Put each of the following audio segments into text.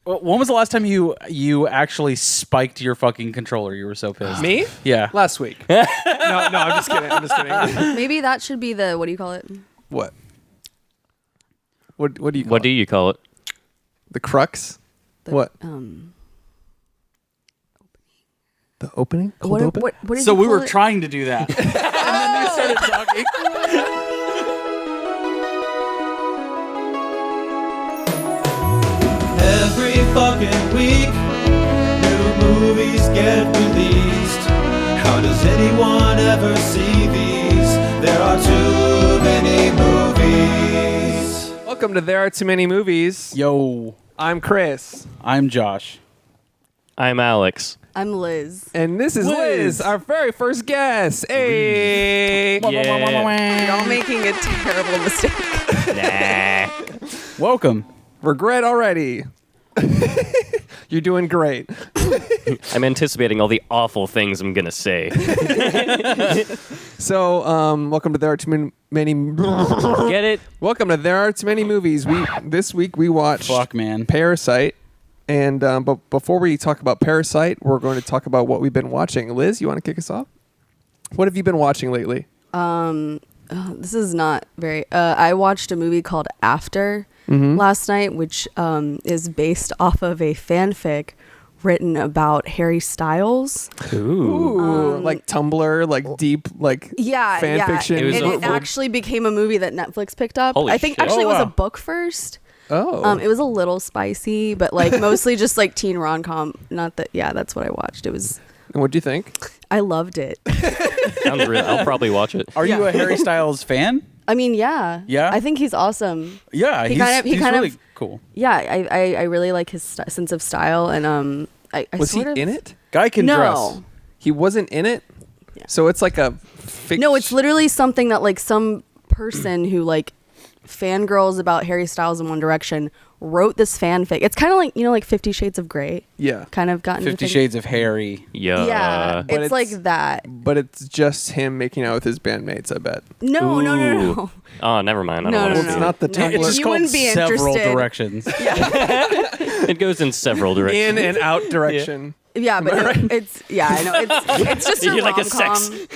When was the last time you actually spiked your fucking controller? You were so pissed. Me? Yeah. Last week. no, I'm just kidding. Maybe that should be the, what do you call it? What? What do you call What it? do you call it? The crux? What? The opening? Cold open? What did So you we call were it? trying to do that. And then you started talking. Every fucking week, new movies get released. How does anyone ever see these? There are too many movies. Welcome to There Are Too Many Movies. Yo, I'm Chris. I'm Josh. I'm Alex. I'm Liz. And this is Liz, our very first guest. Hey! Y'all making a terrible mistake. Nah. Welcome. Regret already. You're doing great. I'm anticipating all the awful things I'm gonna say. So, welcome to There Are Too Many. Get it? Welcome to There Are Too Many Movies. This week we watched Fuck, man. Parasite. And but before we talk about Parasite, we're going to talk about what we've been watching. Liz, you want to kick us off? What have you been watching lately? This is not very... I watched a movie called After last night, which is based off of a fanfic written about Harry Styles. Ooh. Like Tumblr, like deep, like fan fiction. It was It actually became a movie that Netflix picked up. Holy I think shit. actually Oh, it was a wow. book first. Oh. It was a little spicy, but like mostly just like teen rom-com. Not that, yeah, that's what I watched. It was... And what do you think? I loved it. Sounds real. I'll probably watch it. Are you Yeah. a Harry Styles fan? I mean, yeah. Yeah? I think he's awesome. Yeah, He he's kind really of cool. Yeah, I really like his sense of style, and I Was he sort of, in it? Guy can No. dress. He wasn't in it? Yeah. So it's like a fiction. No, it's literally something that like some person who like fangirls about Harry Styles in One Direction wrote this fanfic. It's kind of like, like 50 Shades of Grey. Yeah. Kind of gotten 50 Shades of Harry. Yeah, But it's like it's- that. But it's just him making out with his bandmates, I bet. No. Ooh. Oh, never mind. I No, don't no, want It's to no. not the It's Tumblr. just You called wouldn't be several interested. directions. It goes in several directions. In and out direction. Yeah, but it's I know it's just a You like a rom-com. sex.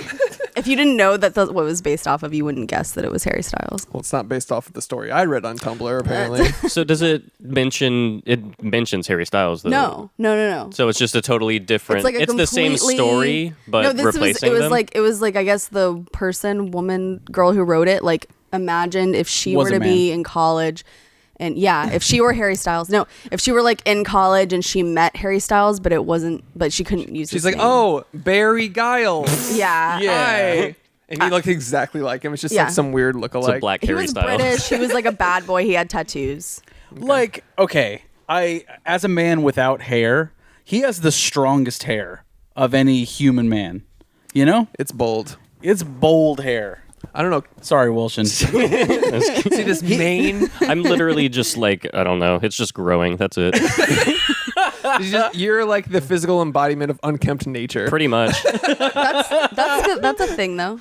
If you didn't know that what it was based off of, you wouldn't guess that it was Harry Styles. Well, it's not based off of the story I read on Tumblr, apparently. So does it mentions Harry Styles though? No. So it's just a totally different. It's like a the same completely- story, but no, this replacing was them. it was like I guess the girl who wrote it, like imagined if she Was were a to be in college, and if she were Harry Styles, if she were like in college and she met Harry Styles, but she couldn't use. She's his like, name. oh, Barry Giles. yeah, Hi. And he looked exactly like him. It's just Yeah. like some weird it's lookalike. a black He Harry was Styles. British. He was like a bad boy. He had tattoos. Like, okay, as a man without hair, he has the strongest hair of any human man. You know? It's bold. It's bold hair. I don't know. Sorry, Wilson. See this mane? I'm literally just like, I don't know. It's just growing. That's it. You're like the physical embodiment of unkempt nature. Pretty much. That's a thing though.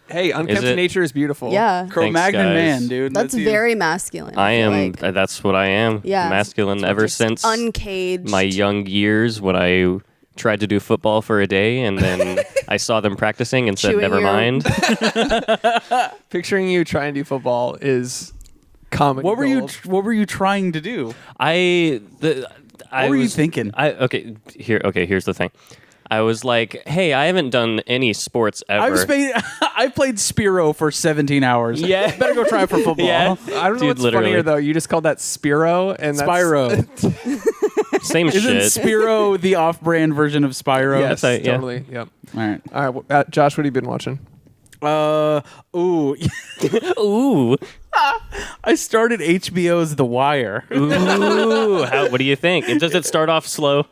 Hey, unkempt Is it? nature is beautiful. Yeah, Cro-Magnon guys. man, dude. that's you. very masculine. I feel am. like. That's what I am. Yeah. Masculine ever Just since uncaged. my young years when I tried to do football for a day and then I saw them practicing and said, Chewing never your- mind. Picturing you trying to do football is comedy What were gold. What were you trying to do? I What were you thinking? Here's the thing. I was like, hey, I haven't done any sports ever. I played Spiro for 17 hours. Yeah. Better go try it for football. Yeah. I don't know Dude, what's literally. funnier though. You just called that Spiro and Spyro. Same Isn't shit. Spiro the off-brand version of Spyro? Yes, That's yeah. totally. Yep. All right. All right, Josh, what have you been watching? Ooh. Ooh. I started HBO's The Wire. Ooh. What do you think? Does it start off slow?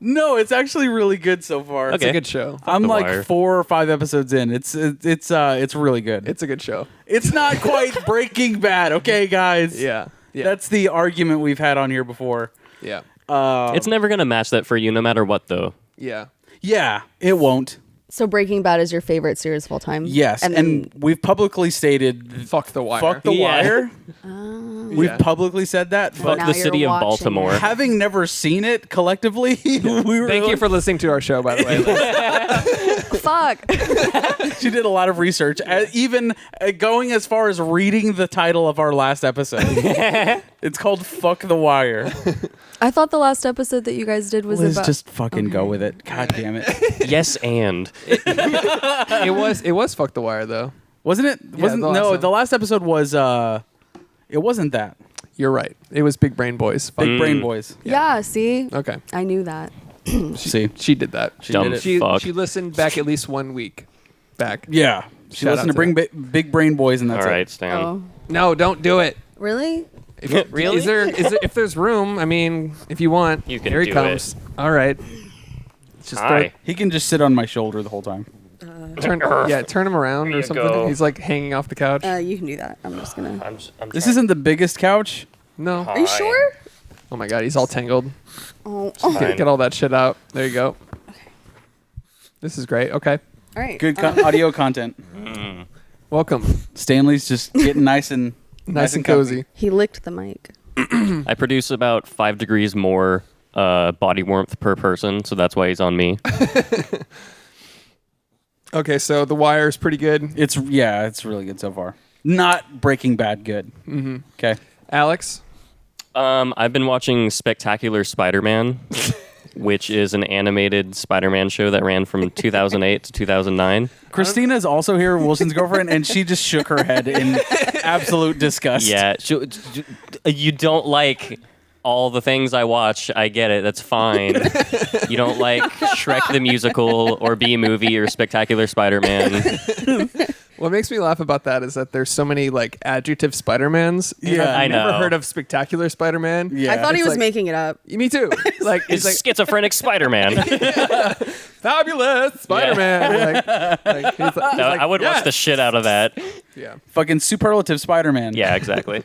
No, it's actually really good so far. Okay. It's a good show. I'm The like Wire. 4 or 5 episodes in. It's really good. It's a good show. It's not quite Breaking Bad, okay, guys? Yeah. Yeah. That's the argument we've had on here before. yeah. It's never gonna match that for you, no matter what, though. Yeah. Yeah, it won't. So Breaking Bad is your favorite series of all time? Yes, and we've publicly stated Fuck the wire. fuck the Yeah. wire. We've Yeah. publicly said that. Fuck now the you're city of watching Baltimore. it. Having never seen it collectively, we were Thank you for listening to our show, by the way. Liz. Fuck. She did a lot of research, even going as far as reading the title of our last episode. It's called "Fuck the Wire." I thought the last episode that you guys did was Liz, about. just fucking go with it. God damn it! Yes, and It was Fuck the Wire, though. Wasn't it? Wasn't the last no? one. The last episode was. It wasn't that. You're right. It was Big Brain Boys. Fuck. Big Brain Boys. Yeah, see? Okay. I knew that. See, She did that. Dumb did it. She, fuck. she listened back at least 1 week back. yeah. She Shout listened out to Bring Big Brain Boys, and that's all right, it. Stan. Oh. No, don't do it. Really? Really? Is there if there's room? I mean, if you want, You can here he do comes. All right. Just Hi. He can just sit on my shoulder the whole time. turn him around There or you something. go. He's like hanging off the couch. You can do that. I'm just gonna. I'm This isn't the biggest couch. No. Are you sure? Oh my god, he's all tangled. Oh. Get all that shit out. There you go. This is great. Okay. All right. Good audio content. Welcome. Stanley's just getting nice and Nice and comfy. cozy. He licked the mic. I produce about 5 degrees more body warmth per person, so that's why he's on me. Okay, so The Wire is pretty good. It's really good so far. Not Breaking Bad good. Mm-hmm. Okay. Alex? I've been watching Spectacular Spider-Man, which is an animated Spider-Man show that ran from 2008 to 2009. Christina's also here, Wilson's girlfriend, and she just shook her head in absolute disgust. Yeah, you don't like all the things I watch. I get it. That's fine. You don't like Shrek the Musical or B-Movie or Spectacular Spider-Man. What makes me laugh about that is that there's so many like adjective Spider-Mans. and Yeah, I've I never know. heard of Spectacular Spider-Man. Yeah. I thought he It's was like- making it up. Me too. Like It's it's like schizophrenic Spider-Man. fabulous Spider-Man. Like, he's like, No, I would watch the shit out of that. yeah. Fucking superlative Spider-Man. Yeah, exactly.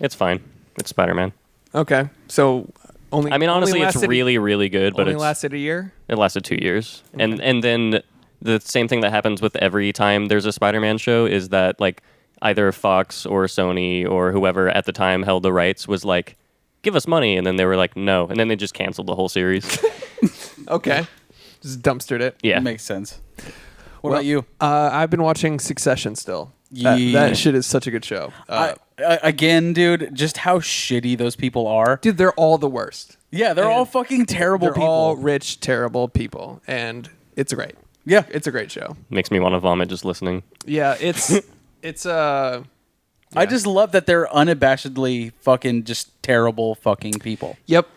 It's fine. It's Spider-Man. Okay. So only. I mean, honestly, only it's lasted- really, really good, but only it's lasted a year. it lasted 2 years. And then the same thing that happens with every time there's a Spider-Man show is that like either Fox or Sony or whoever at the time held the rights was like, give us money, and then they were like, no, and then they just canceled the whole series. Okay. Just dumpstered it. Yeah. Makes sense. What Well, about you? I've been watching Succession still. That Yeah. shit is such a good show. Again, dude, just how shitty those people are. Dude, they're all the worst. Yeah, they're all fucking terrible They're people. all rich, terrible people, and it's great. Yeah. It's a great show. Makes me want to vomit just listening. Yeah, it's I just love that they're unabashedly fucking just terrible fucking people. Yep.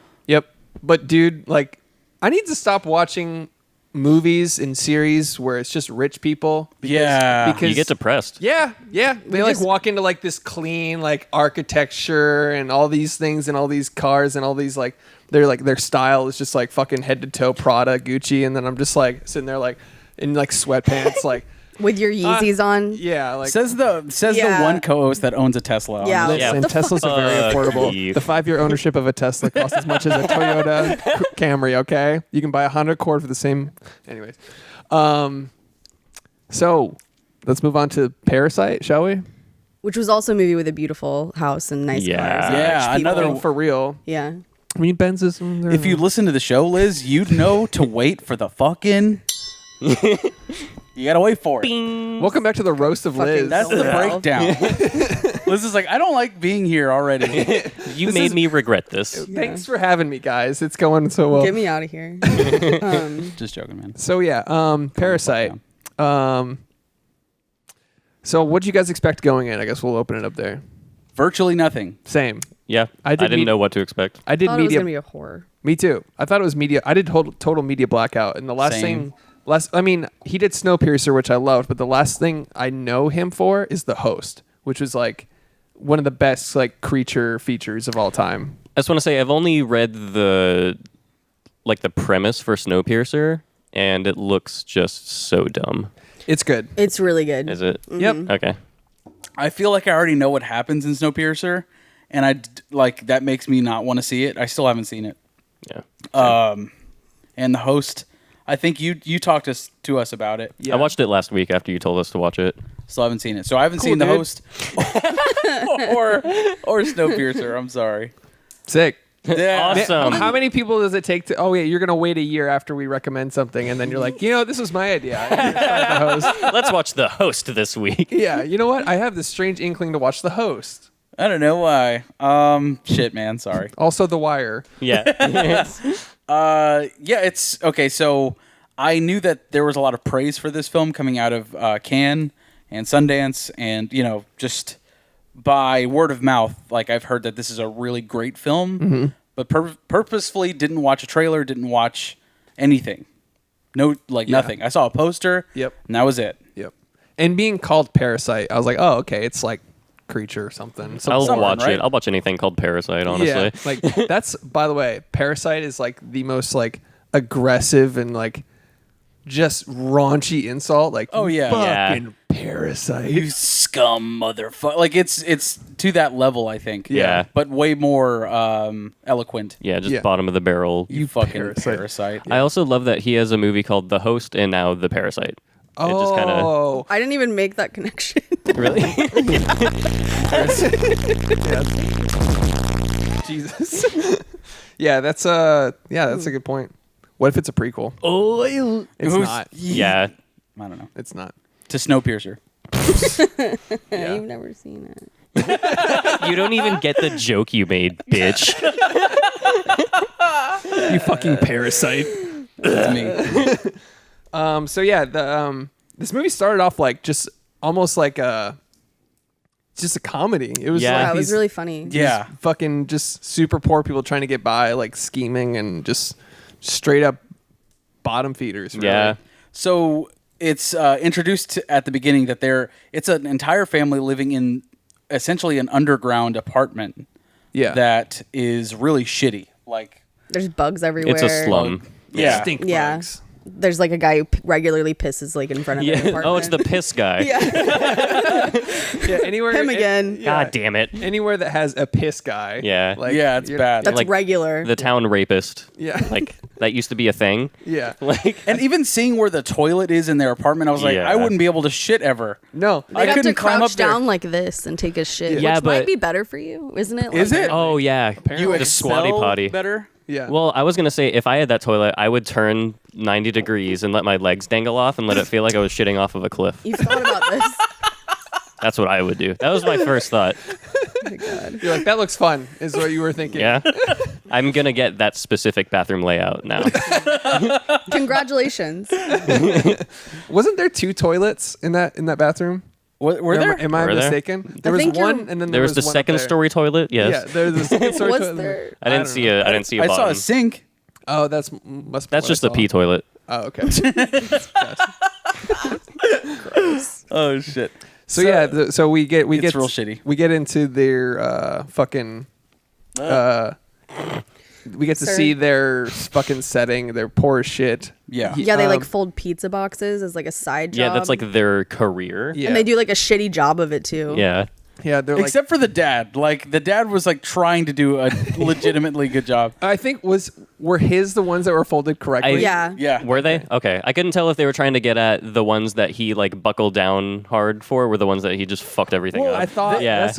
But dude, like, I need to stop watching movies and series where it's just rich people. Yeah. You get depressed. Yeah. They like just- walk into like this clean like architecture and all these things and all these cars and all these like they're like their style is just like fucking head to toe Prada, Gucci, and then I'm just like sitting there like in like sweatpants like With your Yeezys on. yeah like Says the Yeah. one co-host that owns a Tesla. on Yeah. this. Yeah. and Teslas are very affordable. you. The 5-year ownership of a Tesla costs as much as a Toyota Camry. Okay, you can buy a Honda Accord for the same. Anyways, so let's move on to Parasite, shall we? Which was also a movie with a beautiful house and nice Yeah. cars. and Yeah, rich people. another- For real. Yeah. I mean, Benz's. If you listen to the show, Liz, you'd know to wait for the fucking. You gotta wait for it. welcome back to the roast of Liz. That's the breakdown. Liz is like, I don't like being here already. You made me regret this. Thanks for having me, guys. It's going so well. Get me out of here. Just joking, man. So yeah, Parasite. So what do you guys expect going in? I guess we'll open it up there. Virtually nothing. Same. Yeah, I I did didn't meet- know what to expect. I did thought it was media. gonna be a horror. Me too. I thought it was media. I did total media blackout. And the last Same. I mean, he did Snowpiercer, which I loved, but the last thing I know him for is The Host, which was like one of the best like creature features of all time. I just want to say I've only read the premise for Snowpiercer, and it looks just so dumb. It's good. It's really good. Is it? Yep. Okay. I feel like I already know what happens in Snowpiercer, and that makes me not want to see it. I still haven't seen it. Yeah. And The Host, I think you talked to us about it. Yeah. I watched it last week after you told us to watch it. Still haven't seen it. So I haven't Cool, seen The dude. Host or Snowpiercer. I'm sorry. Sick. Yeah. Awesome. How many people does it take to? Oh yeah, you're gonna wait a year after we recommend something, and then you're like, this was my idea. I'm gonna start The Host. Let's watch The Host this week. Yeah, you know what? I have this strange inkling to watch The Host. I don't know why. Shit, man. Sorry. Also, The Wire. Yeah. Yeah, it's okay. So I knew that there was a lot of praise for this film coming out of Cannes and Sundance, and just by word of mouth, like I've heard that this is a really great film, but purposefully didn't watch a trailer, didn't watch anything, nothing. I saw a poster, Yep. and that was it. Yep. And being called Parasite, I was like, oh, okay, it's like Creature or something. I'll Something, watch right? it. I'll watch anything called Parasite, honestly. Yeah, like that's, by the way, Parasite is like the most like aggressive and like just raunchy insult. Like, Oh, yeah. fucking Parasite. You scum motherfucker! Like it's to that level, I think. Yeah. but way more eloquent. Yeah, just Yeah. bottom of the barrel. You fucking Parasite. parasite. I also love that he has a movie called The Host and now The Parasite. It just kind of Oh, I didn't even make that connection. really. Jesus. Yeah, that's a good point. What if it's a prequel? Oh, It's not. Yeah. I don't know. It's not. To Snowpiercer. Yeah. You've never seen it. You don't even get the joke you made, bitch. You fucking parasite. That's me. So yeah, this movie started off like just almost like just a comedy. It was Yeah. like Yeah, it was these- really funny. Yeah. fucking just super poor people trying to get by, like scheming and just straight up bottom feeders. Really. Yeah. So it's introduced at the beginning that it's an entire family living in essentially an underground apartment Yeah. that is really shitty. Like, There's bugs everywhere. It's a slum. yeah. Stink Yeah. bugs. There's like a guy who pisses pisses like in front of their Yeah. apartment. Oh, it's the piss guy. Yeah. Anywhere. Him again. God damn it. Anywhere that has a piss guy. Yeah. Yeah, it's you're- bad. That's like, regular. The town rapist. Yeah. Like that used to be a thing. Yeah. Like And even seeing where the toilet is in their apartment, I was like, Yeah. I wouldn't be able to shit ever. No. They'd have to couldn't climb crouch up there. down like this and take a shit, Yeah, which but- might be better for you, isn't it? Is it? oh yeah. You the squatty expel potty. better? Yeah. Well, I was gonna say if I had that toilet, I would turn 90 degrees and let my legs dangle off and let it feel like I was shitting off of a cliff. You've thought about this? That's what I would do. That was my first thought. Oh my God. You're like, that looks fun, is what you were thinking. Yeah. I'm gonna get that specific bathroom layout now. Congratulations. Wasn't there 2 toilets in that bathroom? Were there? Am I Were there? mistaken? There was think you're- one, and then There was the one up second there. story toilet. Yes. Yeah, there's the second story Was toilet. there? I didn't don't see know. a. I didn't see a I saw bottom. a sink. Oh, must be That's what just I a pee saw. toilet. Oh, okay. Oh shit. So yeah, so we get It's real shitty. We get into their fucking we get to Sir. see their fucking setting. They're poor as shit. Yeah. Yeah, they like Um, fold pizza boxes as like a side job. Yeah, that's like their career. Yeah, And they do like a shitty job of it too. Yeah. Yeah, they're like. Except for the dad. Like the dad was like trying to do a legitimately good job. I think were his the ones that were folded correctly. Yeah. Yeah. Were they? Okay. I couldn't tell if they were trying to get at the ones that he like buckled down hard for, were the ones that he just fucked everything Well, up. I thought Yeah.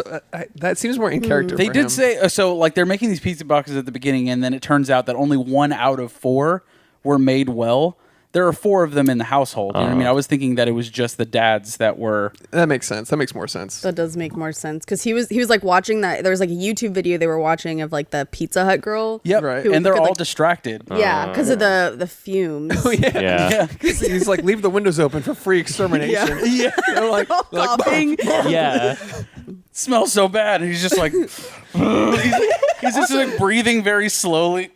that seems more in character. They for did him. say so. Like they're making these pizza boxes at the beginning, and then it turns out that only 1 out of 4 were made well. There are 4 of them in the household. You know what I mean? I was thinking that it was just the dads that were. That makes sense. That makes more sense. That does make more sense because he was like watching that. There was like a YouTube video they were watching of like the Pizza Hut girl. Yep. Right. Who And they're could, all like- distracted. Yeah, because of the fumes. Oh yeah. yeah. He's like, leave the windows open for free extermination. Yeah. They're like, Coughing. Yeah. Smells so bad. And he's just like, he's just like breathing very slowly.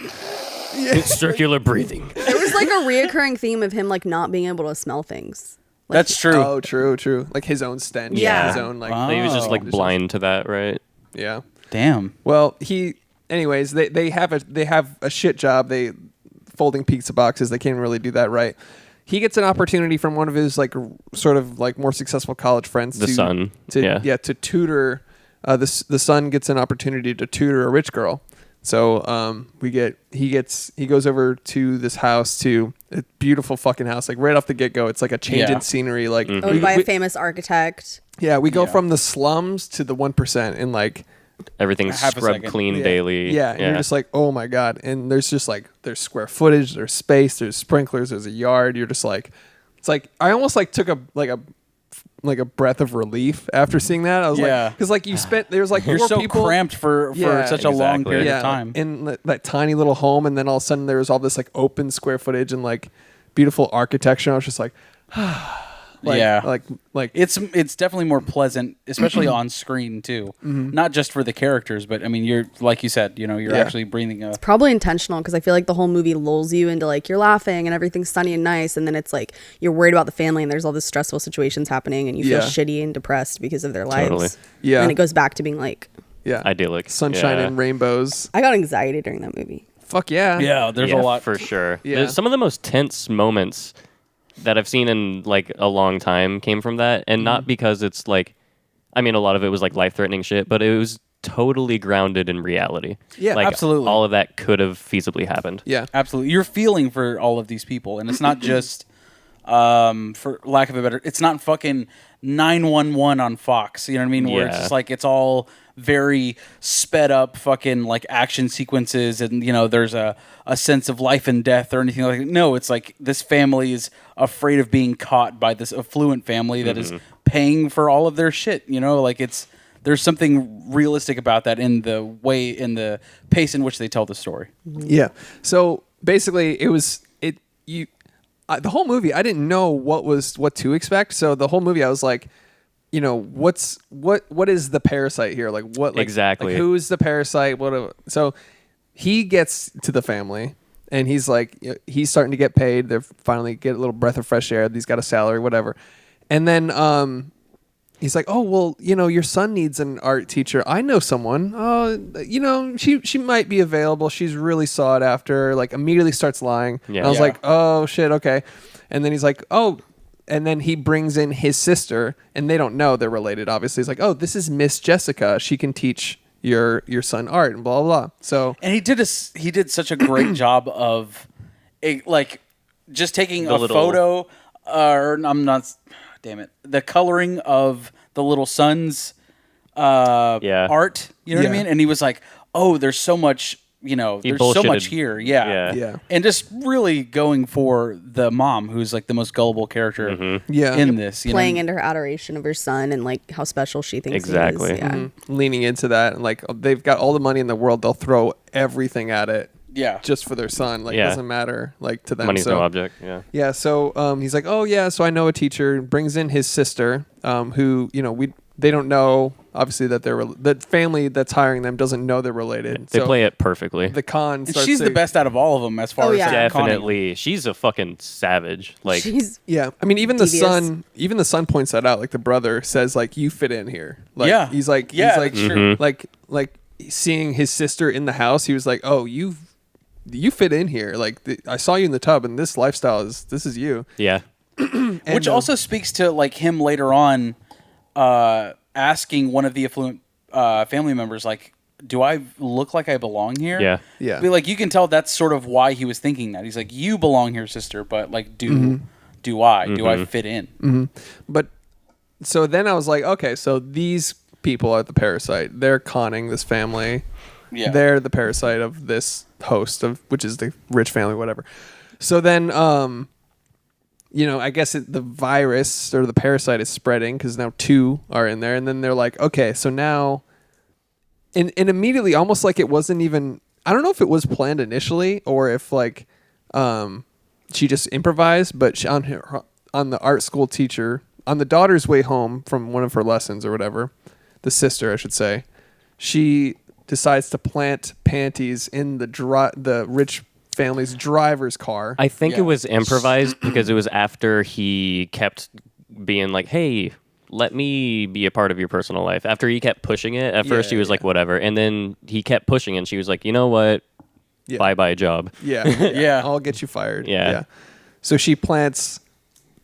It's circular breathing. There was like a reoccurring theme of him like not being able to smell things. Like, That's true. Oh, true. Like his own stench. Yeah. His own like. Wow. So he was just like Oh. blind to that, right? Yeah. Damn. Well, anyways, they have a shit job. They folding pizza boxes. They can't really do that right. He gets an opportunity from one of his like sort of like more successful college friends. The son. Yeah. To tutor. The son gets an opportunity to tutor a rich girl. So he goes over to this house to A beautiful fucking house. Like right off the get go, it's like a change Yeah. in scenery. Like Owned by a famous architect. we go Yeah. from the slums to the 1% in like Everything's Half a scrubbed second. clean daily. Yeah, and you're just like, oh my god. And there's just like there's square footage, there's space, there's sprinklers, there's a yard. You're just like, it's like I almost like took a breath of relief after seeing that. I was Yeah. like, because like you spent there's like You're four so people. cramped for Yeah, such a long exactly. period Yeah, of time. in that tiny little home, and then all of a sudden there was all this like open square footage and like beautiful architecture. And I was just like, Yeah. like It's definitely more pleasant, especially on screen too. Not just for the characters, but I mean, you're like you said, you're Yeah. actually breathing a. Probably intentional because I feel like the whole movie lulls you into like you're laughing and everything's sunny and nice, and then it's like you're worried about the family and there's all this stressful situations happening and you feel Yeah. shitty and depressed because of their lives. Totally. Yeah. And then it goes back to being like, yeah, idyllic. sunshine Yeah. and rainbows. I got anxiety during that movie. Fuck yeah. Yeah, there's a lot. for sure. Yeah. There's some of the most tense moments that I've seen in like a long time came from that, and not because it's like, I mean, a lot of it was like life-threatening shit, but it was totally grounded in reality. Yeah, like, absolutely. All of that could have feasibly happened. Yeah. Absolutely, you're feeling for all of these people, and it's not just, for lack of a better, it's not fucking 911 on Fox. You know what I mean? Where it's Yeah. just like it's all very sped up, fucking like action sequences, and there's a sense of life and death or anything like that. No, it's like this family is afraid of being caught by this affluent family that is paying for all of their shit. Like there's something realistic about that in the pace in which they tell the story. Yeah. So basically, the whole movie, I didn't know what to expect. So the whole movie, I was like, what is the parasite here? Like what? Like, Exactly. Like who's the parasite? So he gets to the family, and he's like, he's starting to get paid. They're finally get a little breath of fresh air. He's got a salary, whatever. And then he's like, oh, well, your son needs an art teacher. I know someone. She might be available. She's really sought after. Like immediately starts lying. Yeah. And I was Yeah. like, oh shit, okay. And then he's like, oh, and then he brings in his sister, and they don't know they're related. Obviously, he's like, oh, this is Miss Jessica. She can teach your son art and blah blah blah. So And he did such a great job of just taking The a little- photo or I'm not damn it, the coloring of the little son's art, you know what I Yeah. mean? And he was like, "Oh, there's so much, there's so much bullshitted. here." Yeah. yeah, And just really going for the mom, who's like the most gullible character yeah, in this, Playing into her adoration of her son and like how special she thinks Exactly. he is. Yeah. leaning into that, and like they've got all the money in the world, they'll throw everything at it. Yeah. Just for their son, like Yeah. it doesn't matter, like to them. Money's so, no object. Yeah. Yeah, so he's like, oh yeah, so I know a teacher. Brings in his sister, who they don't know obviously that the family that's hiring them doesn't know they're related. They so play it perfectly. the con. And Starts she's to- the best out of all of them as far Oh, as yeah. conning. Definitely. She's a fucking savage. Like, She's Yeah, I mean, even Devious. the son points that out. Like the brother says, like you fit in here. Like, Yeah. he's like, Yeah, he's like, that's true. like seeing his sister in the house. He was like, oh, you fit in here. Like I saw you in the tub, and this lifestyle this is you. yeah. Which also speaks to like him later on asking one of the affluent family members, like, do I look like I belong here? Yeah. Yeah. Be like, you can tell that's sort of why he was thinking that. He's like, you belong here, sister, but like, do I? Do I fit in? But so then I was like, okay, so these people are the parasite. They're conning this family. Yeah. They're the parasite of this host which is the rich family, whatever. So then, I guess the virus or the parasite is spreading because now 2 are in there, and then they're like, okay, so now, and immediately, almost like it wasn't even. I don't know if it was planned initially or if like, she just improvised, but on the art school teacher on the daughter's way home from one of her lessons or whatever, the sister, I should say, she decides to plant panties in the rich family's driver's car. I think Yeah. it was improvised because it was after he kept being like, hey, let me be a part of your personal life. After he kept pushing it, at first he was like, whatever. And then he kept pushing and she was like, you know what? Yeah. Bye-bye job. Yeah. Yeah. I'll get you fired. Yeah. So she plants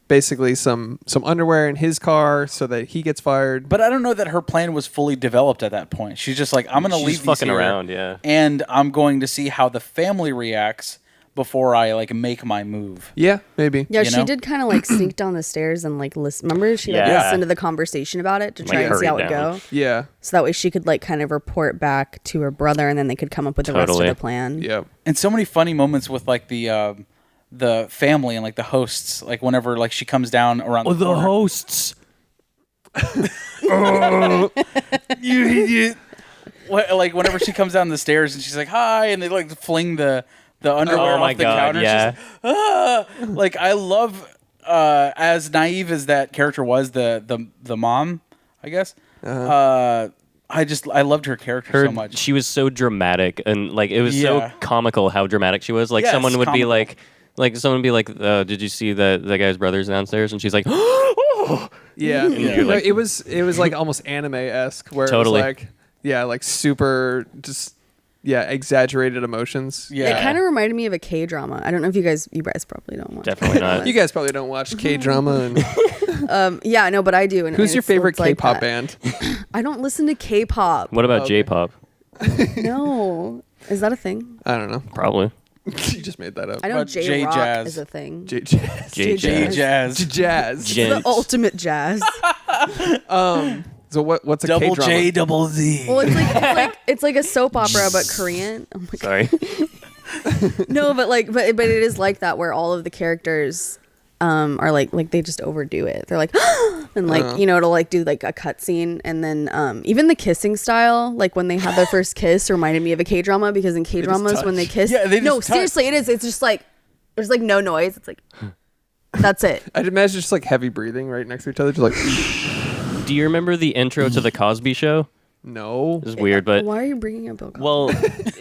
basically some underwear in his car so that he gets fired. But I don't know that her plan was fully developed at that point. She's just like, I'm going to She's leave these fucking here, around, yeah. and I'm going to see how the family reacts before I like make my move. Yeah, maybe. Yeah, You she know? did kind of like sneak down the stairs and like listen. Remember, she like Yeah. listened to the conversation about it to try Like, and see how it hurried down. go. Yeah. So that way she could like kind of report back to her brother, and then they could come up with the rest Totally. of the plan. Yeah. And so many funny moments with like the family and like the hosts, like whenever like she comes down around the corner. hosts. You idiot. Like whenever she comes down the stairs and she's like hi, and they like fling the underwear Oh my off the God, counter. yeah. She's, ah! Like I love as naive as that character was, the mom, I guess. I loved her character so much. She was so dramatic, and like it was so Yeah. comical how dramatic she was. Like Yes, someone would be comical. like someone would be like, "Did you see that guy's brother's downstairs?" And she's like, "Oh." Yeah. you're like- it was like almost anime-esque where Totally. it was like like super just exaggerated emotions. Yeah. It kind of reminded me of a K-drama. I don't know if you guys probably don't watch. Definitely not. You guys probably don't watch K-drama. And Yeah, no, but I do. And who's your favorite it's like K-pop that. band? I don't listen to K-pop. What about Okay. J-pop? No, is that a thing? I don't know. Probably. You just made that up. I know About J-rock J-jazz. is a thing. Jazz. J J- Jazz. Jazz. Jazz. The ultimate jazz. So what's a Double K-drama? J, double Z. Well, it's like a soap opera but Korean. Oh my Sorry. god. No, but it is like that where all of the characters are like they just overdo it. They're like and like it'll like do like a cut scene, and then even the kissing style, like when they had their first kiss, reminded me of a K-drama, because in K-dramas when they kiss, Yeah, they just no, touch. seriously, it is. It's just like there's like no noise. It's like that's it. I'd imagine just like heavy breathing right next to each other, just like Do you remember the intro to the Cosby Show? no. This is weird, but Why are you bringing up Bill Cosby? well,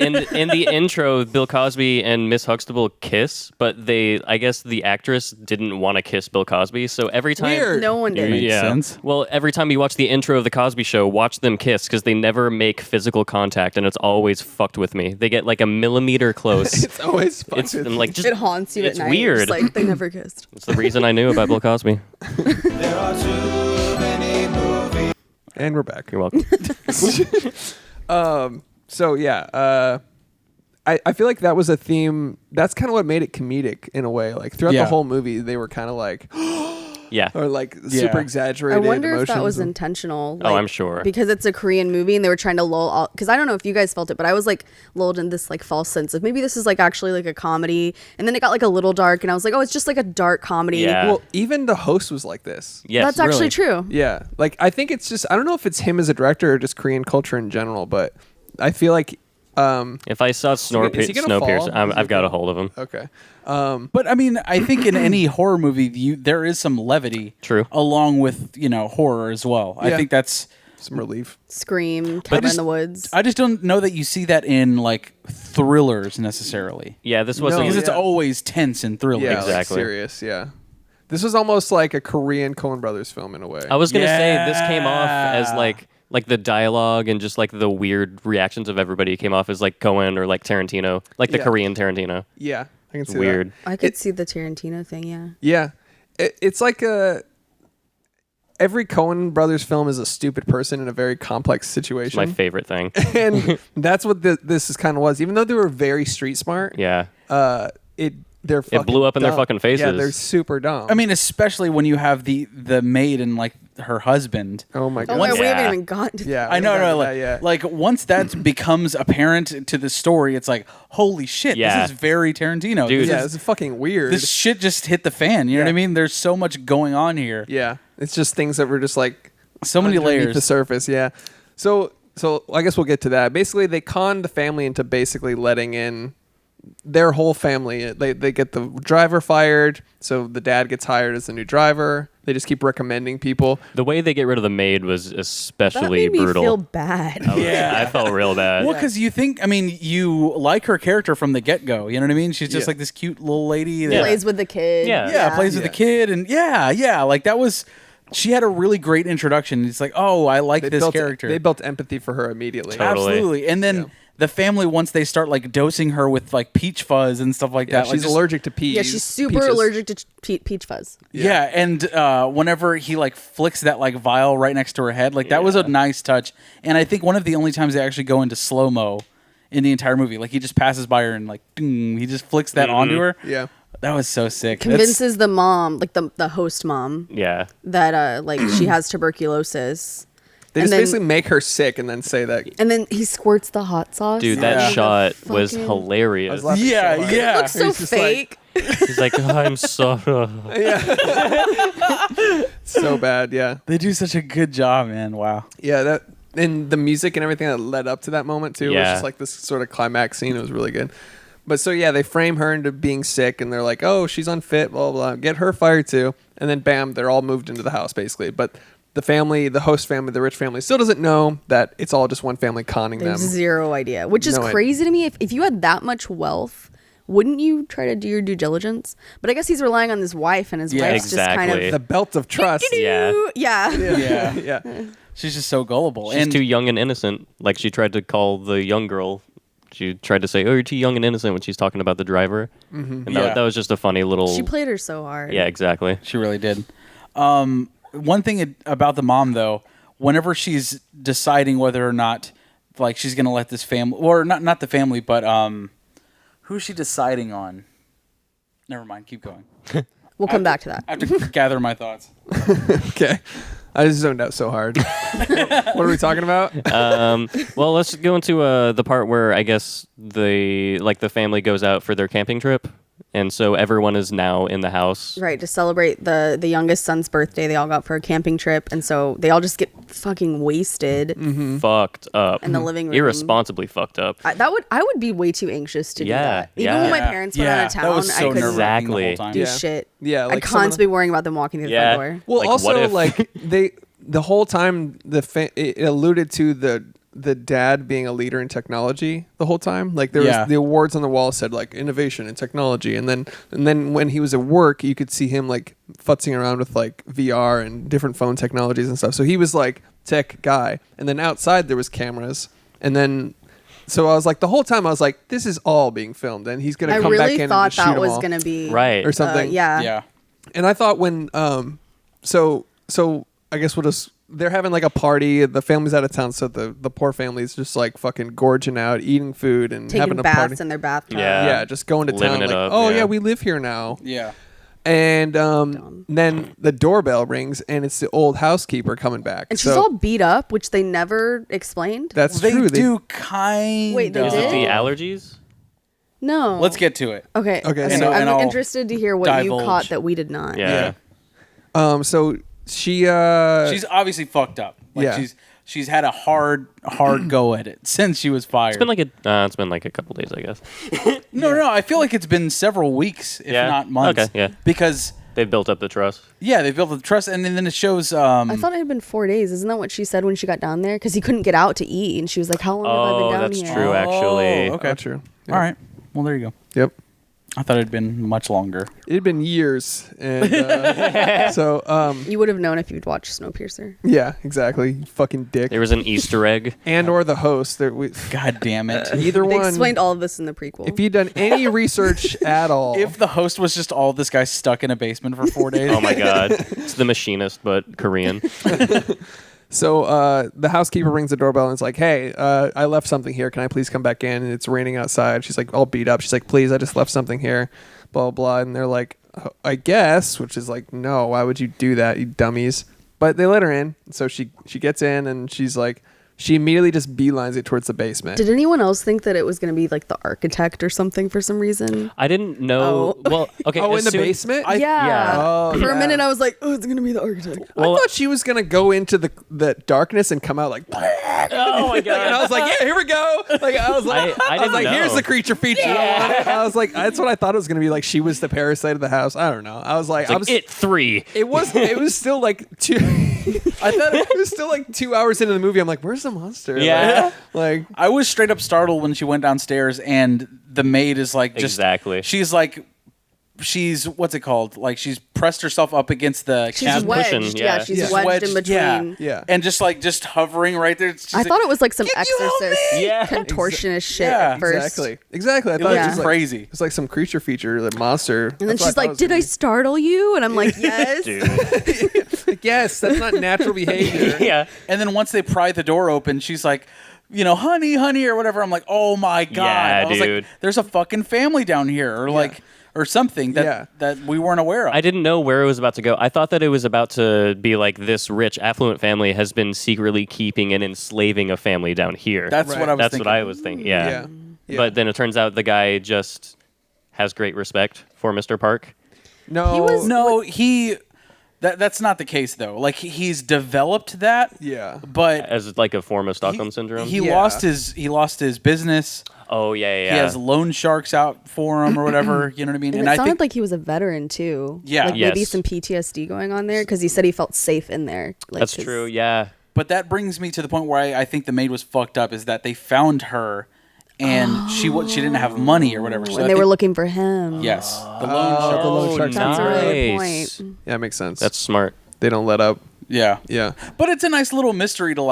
in the intro, Bill Cosby and Miss Huxtable kiss, but I guess the actress didn't want to kiss Bill Cosby, so every time Weird. No one did. Makes sense. Well, every time you watch the intro of the Cosby Show, watch them kiss, because they never make physical contact, and it's always fucked with me. They get like a millimeter close. It's always fun. It's I'm like just It haunts you it's at night. weird. It's like they never kissed. It's the reason I knew about Bill Cosby. There are too many movies. And we're back. You're welcome. So yeah, I feel like that was a theme. That's kind of what made it comedic in a way. Like throughout Yeah. the whole movie, they were kind of like, Yeah. or like Yeah. super I exaggerated. wonder if that emotions was and- intentional. Oh, I'm sure. Because it's a Korean movie and they were trying to lull all. Because I don't know if you guys felt it, but I was like lulled in this like false sense of maybe this is like actually like a comedy. And then it got like a little dark, and I was like, oh, it's just like a dark comedy. Yeah. Well, even the host was like this. Yes, That's actually really. true. Yeah, like I think it's just I don't know if it's him as a director or just Korean culture in general, but I feel like If I saw Is he gonna Snowpiercer, fall? I've got a hold of him. okay. But I mean, I think in any horror movie, there is some levity. True. Along with horror as well. I Yeah. think that's. Some relief. Scream, Cabin in the Woods. I just don't know that you see that in like thrillers necessarily, Yeah, this wasn't. because it's yeah. always tense in thrillers. Yeah, Exactly. like serious. Yeah, this was almost like a Korean Coen Brothers film in a way. I was gonna say this came off as Yeah. like the dialogue and just like the weird reactions of everybody came off as like Coen or like Tarantino, like the Yeah. Korean Tarantino. Yeah, I can It's see weird. that. I could see the Tarantino thing, yeah. Yeah, it's like every Coen Brothers film is a stupid person in a very complex It's situation. my favorite thing. And that's what this is kind of was. Even though they were very street smart, Yeah. they're fucking blew up in their dumb. fucking faces. Yeah, they're super dumb. I mean, especially when you have the maid and like her husband. oh my Oh, god. my, we Yeah. haven't even gotten to Yeah, I know, we haven't no, gotten to that like, yet. like once that becomes apparent to the story, it's like, holy shit, Yeah. this is very Tarantino. Dude. This yeah, is- this is fucking weird. this shit just hit the fan. You know what I Yeah. mean? There's so much going on here. Yeah, it's just things that were just like So many underneath layers. the surface. Yeah, so I guess we'll get to that. Basically, they conned the family into basically letting in their whole family. They get the driver fired, so the dad gets hired as the new driver. They just keep recommending people. The way they get rid of the maid was that especially made me brutal. feel bad. Yeah. I felt real bad. Well, because you think, I mean, you like her character from the get go. You know what I mean? She's just Yeah. like this cute little lady. That, Yeah. Plays with the kid. Yeah. plays with Yeah. the kid, and yeah, like that was. She had a really great introduction. It's like, oh, I like this character. They built empathy for her immediately. Totally. Absolutely, and then Yeah. the family, once they start like dosing her with like peach fuzz and stuff like Yeah, that, like she's just- allergic to peas. Yeah, she's super peaches. allergic to peach fuzz. Yeah, and whenever he like flicks that like vial right next to her head, like that was a nice touch. And I think one of the only times they actually go into slow mo in the entire movie. Like he just passes by her and like ding, he just flicks that onto her. Yeah. That was so sick. Convinces the mom, like the host mom, Yeah. that like she has tuberculosis. They And just then- basically make her sick and then say that. And then he squirts the hot sauce. Dude, Yeah. that shot was Fucking- hilarious. I was laughing Yeah, so hard. yeah. It looks so He's just like- fake. He's like, I'm sorry. So bad. Yeah. They do such a good job, man. Wow. Yeah. That and the music and everything that led up to that moment too was Yeah. just like this sort of climax scene. It was really good. But so yeah, they frame her into being sick, and they're like, "Oh, she's unfit." Blah blah. Blah. Get her fired too, and then bam, they're all moved into the house basically. But the family, the host family, the rich family, still doesn't know that it's all just one family conning There's them. zero idea, which is No idea. crazy to me. If you had that much wealth, wouldn't you try to do your due diligence? But I guess he's relying on his wife, and his Yeah, wife's just kind exactly. of The belt of trust. Yeah. yeah. Yeah. Yeah. She's just so gullible. She's and too young and innocent. Like she tried to call the young girl. She tried to say, "Oh, you're too young and innocent" when she's talking about the driver. And Yeah. that was just a funny little. She played her so hard. Yeah, exactly. She really did. One thing about the mom, though, whenever she's deciding whether or not, like, she's gonna let this family, or not the family, but who's she deciding on? Never mind. Keep going. We'll come back to that. I have to gather my thoughts. Okay. I just zoned out so hard. What are we talking about? Well, let's go into the part where I guess the family goes out for their camping trip, and so everyone is now in the house. Right, to celebrate the youngest son's birthday, they all got for a camping trip, and so they all just get fucking wasted Fucked up. in the living room. Irresponsibly fucked up. I would be way too anxious to do Yeah, that. Even yeah. when my parents went out of that town, was so I couldn't nerve-wracking the whole Exactly. time. do Yeah. shit. Yeah, I'd like constantly be worrying about them walking through the Yeah. front door. Well, Like, also what if- like the whole time it alluded to the dad being a leader in technology the whole time. Like there Yeah. was the awards on the wall said like innovation and technology, and then when he was at work, you could see him like futzing around with like VR and different phone technologies and stuff. So he was like tech guy, and then outside there was cameras, and then. So I was like, the whole time I was like, this is all being filmed, and he's gonna I come back really in thought and just shoot that them was all. gonna be Right. Or something. Yeah. Yeah. And I thought when so I guess we'll just they're having like a party. The family's out of town, so the poor family's just like fucking gorging out, eating food and Taking having a baths party. in their bathtub. Yeah. Yeah, just going to Living town. it Like, up, oh yeah. yeah, we live here now. Yeah. And then the doorbell rings, and it's the old housekeeper coming back. And she's So all beat up, which they never explained. that's They true. do kind Wait, they of. Is it did? the allergies? No. Oh. Let's get to it. Okay. Okay, Okay. so- and I'm I'll interested to hear what you divulge. caught that we did not. Yeah. So she She's obviously fucked up. Like Yeah. she's had a hard go at it since she was fired. It's been like a couple days, I guess. No. I feel like it's been several weeks, if Yeah? not months. Okay, yeah. Because They've built up the trust. they built the trust, and then it shows. I thought it had been 4 days. Isn't that what she said when she got down there? Because he couldn't get out to eat, and she was like, "How long have I Oh, been down that's here?" true, actually. Okay. Oh, true. All right. Well, there you go. Yep. I thought it'd been much longer. It had been years, and so You would have known if you'd watched Snowpiercer. yeah, exactly. You fucking dick. There was an Easter egg. And or the host. God damn it! Either They one. explained all of this in the prequel. If you'd done any research at all, If the host was just all this guy stuck in a basement for 4 days. Oh my god. It's the machinist, but Korean. so the housekeeper rings the doorbell and it's like, "Hey, I left something here. Can I please come back in?" And it's raining outside. She's like all beat up. She's like, "Please, I just left something here." Blah blah. And they're like, "I guess," which is like, "No, why would you do that, you dummies?" But they let her in. So she gets in and she's like, she immediately just beelines it towards the basement. Did anyone else think that it was going to be like the architect or something for some reason? I didn't know. Oh. Well, okay. Oh, in as the soon- basement? yeah. Oh, For yeah. a minute, I was like, "Oh, it's going to be the architect." I thought she was gonna go into the darkness and come out like, Oh my god. and I was like, yeah, here we go. Like I was like, I didn't know. here's the creature feature. I was like, that's what I thought it was gonna be. Like she was the parasite of the house. I don't know. I was like, It's like It 3. It was still like 2. I thought it was still like 2 hours into the movie. I'm like, where's the monster? Yeah. Like I was straight up startled when she went downstairs and the maid is like just Exactly. She's like she's what's it called? Like she's pressed herself up against the She's cabinet. wedged. pushing, Yeah, yeah. she's Yeah. wedged in between. Yeah. And just hovering right there. She's I like, thought it was like some "Can you help exorcist me?" Yeah. contortionist shit Yeah, at first. exactly. I It thought looked it was like, crazy. it's like some creature feature, like monster. And then she's like, "Did I startle you?" And I'm like, "Yes." Dude. Like, yes, that's not natural behavior. Yeah. And then once they pry the door open, she's like, honey, honey, or whatever. I'm like, oh my God. Yeah, I was dude. like, there's a fucking family down here. Or something that we weren't aware of. I didn't know where it was about to go. I thought that it was about to be like this rich, affluent family has been secretly keeping and enslaving a family down here. That's Right. what I was That's thinking. what I was thinking. Yeah. Yeah. But then it turns out the guy just has great respect for Mr. Park. No. He was- No, that's not the case though. Like he's developed that. Yeah. But As like a form of Stockholm syndrome. he Yeah. lost his business. Oh yeah. He has loan sharks out for him or whatever. You know what I mean? And I it sounded think like he was a veteran too. Yeah. like maybe Yes. some PTSD going on there because he said he felt safe in there. Like, That's 'cause- true. Yeah. But that brings me to the point where I think the maid was fucked up. Is that they found her, and she didn't have money or whatever. So When I they were think- looking for him. Yes, the loan shark. the loan sharks. That's a really good nice. point. Yeah, makes sense. That's smart. They don't let up. Yeah, Yeah. But it's a nice little mystery to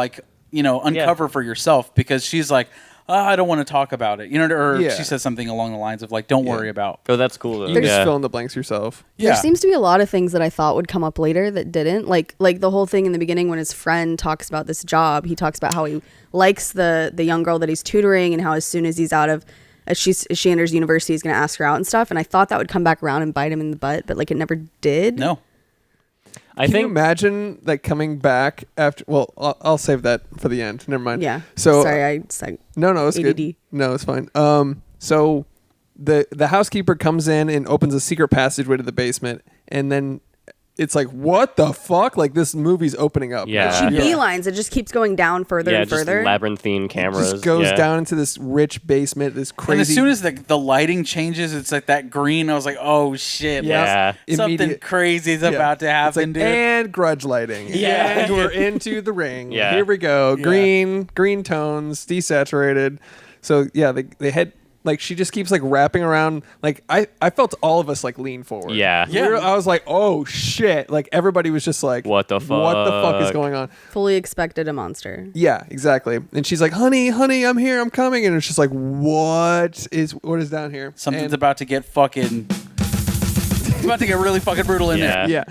uncover for yourself because she's like, I don't want to talk about it. Or Yeah. she says something along the lines of like, don't worry about. Oh, that's cool though. You can just Yeah. fill in the blanks yourself. Yeah. There seems to be a lot of things that I thought would come up later that didn't. Like the whole thing in the beginning when his friend talks about this job, he talks about how he likes the young girl that he's tutoring and how as soon as he's out of as she enters university, he's going to ask her out and stuff. And I thought that would come back around and bite him in the butt, but like it never did. No. I Can you think imagine like coming back after? Well, I'll save that for the end. Never mind. Yeah. So sorry, I said no, it's good. ADD. No, it's fine. So the housekeeper comes in and opens a secret passageway to the basement, and then it's like, what the fuck? Like this movie's opening up. Yeah. she Yeah. beelines. It just keeps going down further yeah, and just further. labyrinthine It cameras. just goes yeah. down into this rich basement. This crazy. And as soon as the lighting changes, it's like that green. I was like, oh shit. Yeah. Something Immediate- crazy is Yeah. about to It's happen, like, dude. and grudge lighting. Yeah. And we're into the ring. Yeah. Here we go. Yeah. Green tones, desaturated. So yeah, they head like she just keeps like wrapping around. Like I felt all of us like lean forward. Yeah. Yeah. I was like, oh shit. Like everybody was just like, What the What the fuck is fuck? going on? Fully expected a monster. Yeah, exactly. And she's like, honey, I'm here, I'm coming. And it's just like, what is down here? Something's And- about to get fucking. It's about to get really fucking brutal in Yeah. there. Yeah.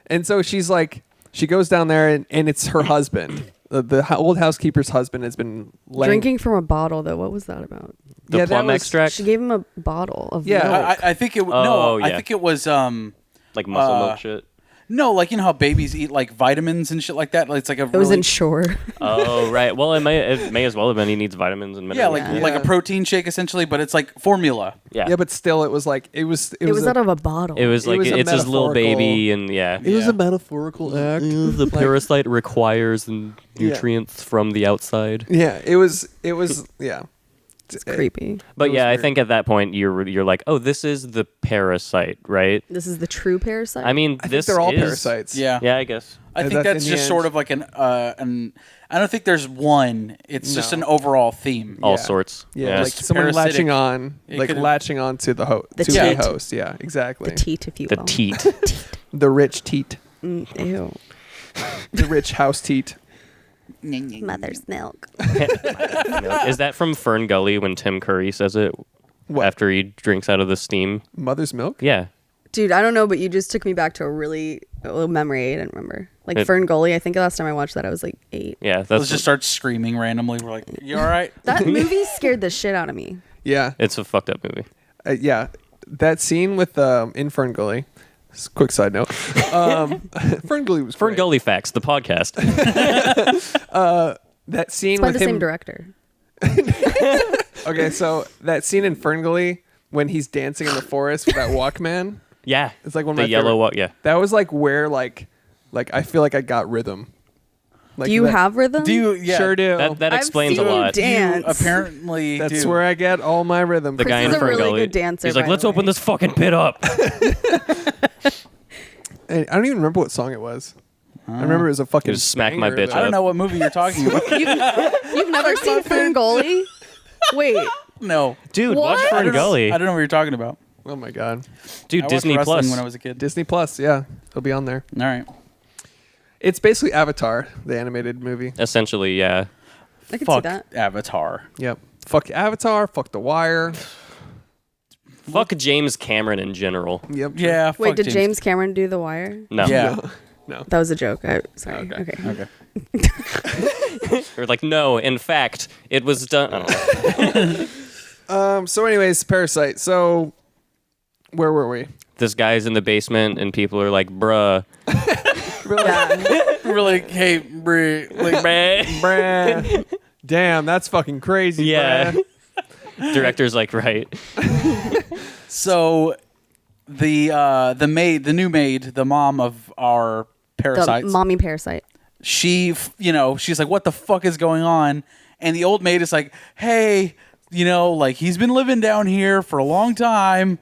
And so she's like, she goes down there and it's her husband. The old housekeeper's husband has been Drinking from a bottle, though. What was that about? The Yeah, that plum was- extract, She gave him a bottle of Yeah, milk. I think it. Oh, No, I yeah. think it was. like muscle milk shit. No, like how babies eat like vitamins and shit like that. Like, it's like a. It was really, insured. Oh right. Well, it may as well have been. He needs vitamins and Yeah, minerals. like a protein shake essentially, but it's like formula. yeah. Yeah, but still it was like it was It was out of a bottle. It was like was a it's his little metaphorical- baby, and yeah. it was Yeah. a metaphorical act. The parasite requires nutrients from the outside. Yeah, it was yeah. It's creepy. But It was yeah, I weird. think at that point you're like, oh, this is the parasite, right? This is the true parasite. I mean, I think this they're all is, parasites. Yeah. Yeah, I guess. I And think that- that's in the just end- sort of like an. I don't think there's one. It's just No. an overall theme. All Yeah. sorts. Yeah, like Just someone parasitic. latching on, It like could've- latching on to the host. The to teat. the host. Yeah, exactly. the teat, if you The will. teat. The rich teat. Ew. The rich house teat. Mother's milk. Is that from Fern Gully when Tim Curry says it What? after he drinks out of the steam? Mother's milk? Yeah. Dude, I don't know, but you just took me back to a memory I didn't remember. Like It- Fern Gully, I think the last time I watched that I was like 8. Yeah. Let's That's just start screaming randomly. We're like, you all right? That movie scared the shit out of me. Yeah. it's a fucked up movie. Yeah. That scene with in Fern Gully. Quick side note. Fern Gully was Fern great. Gully Facts, the podcast. That scene It's by with the him. same director. Okay, so that scene in Fern Gully when he's dancing in the forest with that Walkman. Yeah. It's like one of the my yellow favorite- walk. Yeah. That was like where like I feel like I got rhythm. Like Do you that- have rhythm? Do you? Yeah. Sure do. That I've explains a seen you lot. dance. You apparently That's do. where I get all my rhythm. The Chris guy in is a Fern really Gully. good dancer, He's like, by let's the open way." this fucking pit up. And I don't even remember what song it was. I remember it was a fucking. It was Smack My banger, Bitch though. I don't know what movie you're talking about. You've never seen Fern Gully? Wait. No. Dude, What? watch I Fern don't know- Gully. I don't know what you're talking about. Oh my god. Dude, I watched Disney wrestling Plus. when I was a kid. Disney Plus, yeah, it'll be on there. All right. It's basically Avatar, the animated movie. Essentially, yeah. I can Fuck see that. Avatar. Yep. Fuck Avatar. Fuck The Wire. Fuck James Cameron in general. Yep. Yeah. Wait, fuck did James Cameron do The Wire? No. Yeah. No. That was a joke. Sorry. Okay. Okay. Okay. Or like, no, in fact, it was done. I don't know. So, anyways, Parasite. So, where were we? This guy's in the basement, and people are like, bruh. Yeah. We're like, hey, like, Bruh. Brah. Damn, that's fucking crazy. Yeah. Brah. Director's like, right. so the new maid, the mom of our The parasites, mommy parasite. she's like, what the fuck is going on? And the old maid is like, hey, like he's been living down here for a long time.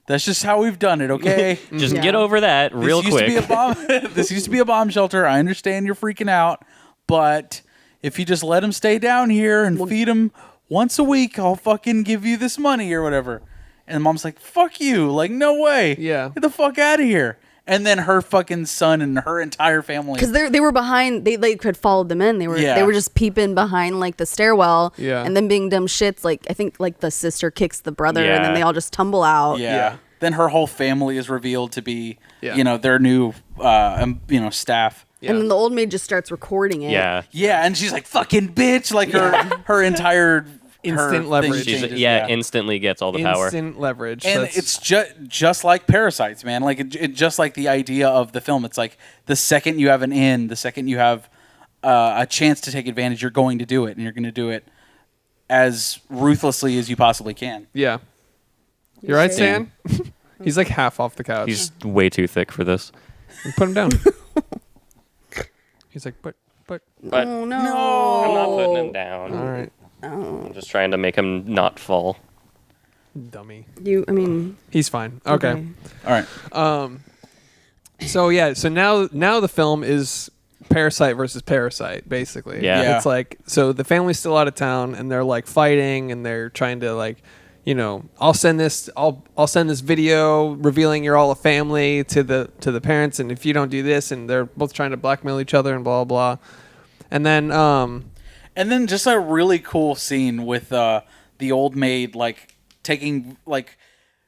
That's just how we've done it, okay? Just Yeah. get over that real This used to be quick. a bomb. This used to be a bomb shelter. I understand you're freaking out, but if you just let him stay down here and feed him once a week, I'll fucking give you this money or whatever. And mom's like, fuck you. Like, no way. Yeah. Get the fuck out of here. And then her fucking son and her entire family. Because they were behind. They had followed them in. They were Yeah. they were just peeping behind like the stairwell. Yeah. And then being dumb shits. Like I think like the sister kicks the brother, and then Yeah. they all just tumble out. Yeah. Then her whole family is revealed to be, Yeah. their new, staff. And then the old maid just starts recording it. Yeah. Yeah, and she's like, fucking bitch. Like her entire Instant her thing leverage. She's, changes, instantly gets all the power. Instant leverage. And That's- it's just like Parasites, man. Like it just like the idea of the film. It's like the second you have an in, the second you have a chance to take advantage, you're going to do it, and you're going to do it as ruthlessly as you possibly can. yeah. You're right, sure? Stan? He's like half off the couch. He's way too thick for this. Put him down. He's like, but. But Oh no. I'm not putting him down. All right, I'm just trying to make him not fall. dummy. I mean. He's fine. Okay. All right. So yeah, so now the film is Parasite versus Parasite, basically. Yeah. Yeah. It's like, so the family's still out of town and they're like fighting and they're trying to like, I'll send this video revealing you're all a family to the parents, and if you don't do this, and they're both trying to blackmail each other and blah blah. And then And then just a really cool scene with the old maid like taking like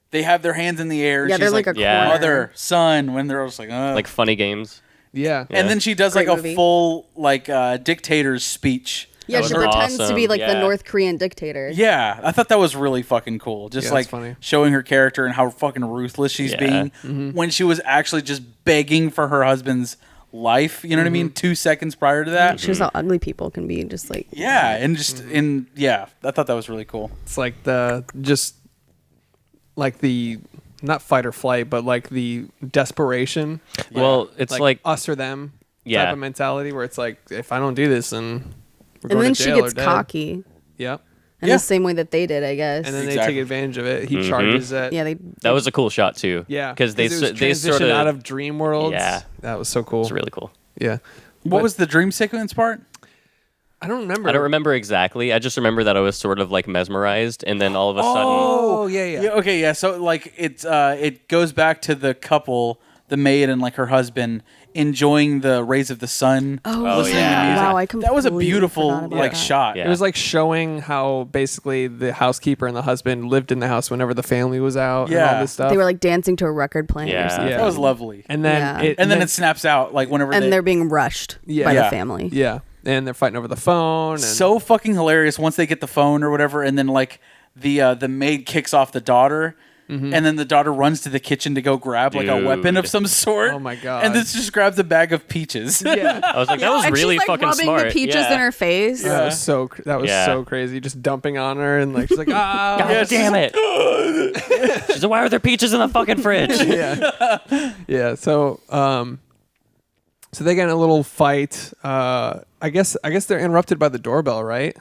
they have their hands in the air. And Yeah, she's they're like a Yeah. corner. mother, son, when they're just like, Like funny games. yeah. And then she does Great like movie. a full like dictator's speech. Yeah, That she was pretends to awesome. be like the Yeah. North Korean dictator. Yeah, I thought that was really fucking cool. Just Yeah, like it's funny. showing her character and how fucking ruthless she's Yeah. being Mm-hmm. when she was actually just begging for her husband's life. You know what I Mm-hmm. mean? 2 seconds prior to that. Shows how ugly people can be. Just like Yeah, and just Mm-hmm. I thought that was really cool. It's like the not fight or flight, but like the desperation. Well, it's like us or them Yeah. type of mentality where it's like, if I don't do this, then we're and going then to she jail gets or dead. cocky Yep. in Yeah. the same way that they did, I guess. And then they Exactly. take advantage of it. He charges it. yeah, they. that was a cool shot too. Yeah. because they it was they sort transitioned of out of dream worlds. Yeah. That was so cool. It's really cool. Yeah. What But was the dream sequence part? I don't remember. I don't remember exactly. I just remember that I was sort of like mesmerized, and then all of a sudden, Oh, yeah. Okay, yeah. So like it goes back to the couple, the maid and like her husband enjoying the rays of the sun. Oh, listening yeah. to music. Wow, I that was a completely beautiful forgot about like that. shot. Yeah. It was like showing how basically the housekeeper and the husband lived in the house whenever the family was out and Yeah. all this stuff. They were like dancing to a record playing Yeah. or something. Yeah. That was lovely. and then Yeah. And then it snaps out like whenever And they, they're being rushed Yeah. by Yeah. the family. yeah, and they're fighting over the phone. And so fucking hilarious once they get the phone or whatever, and then like the maid kicks off the daughter. And then the daughter runs to the kitchen to go grab like a weapon of Dude. some sort. Oh my God. And this just grabs a bag of peaches. yeah, I was like, that was And really she's like fucking rubbing smart. the peaches yeah. in her face. that was so Yeah. so crazy. Just dumping on her and like she's like, ah, God damn it! She's like, why are there peaches in the fucking fridge? yeah. So so they get in a little fight. I guess they're interrupted by the doorbell, right?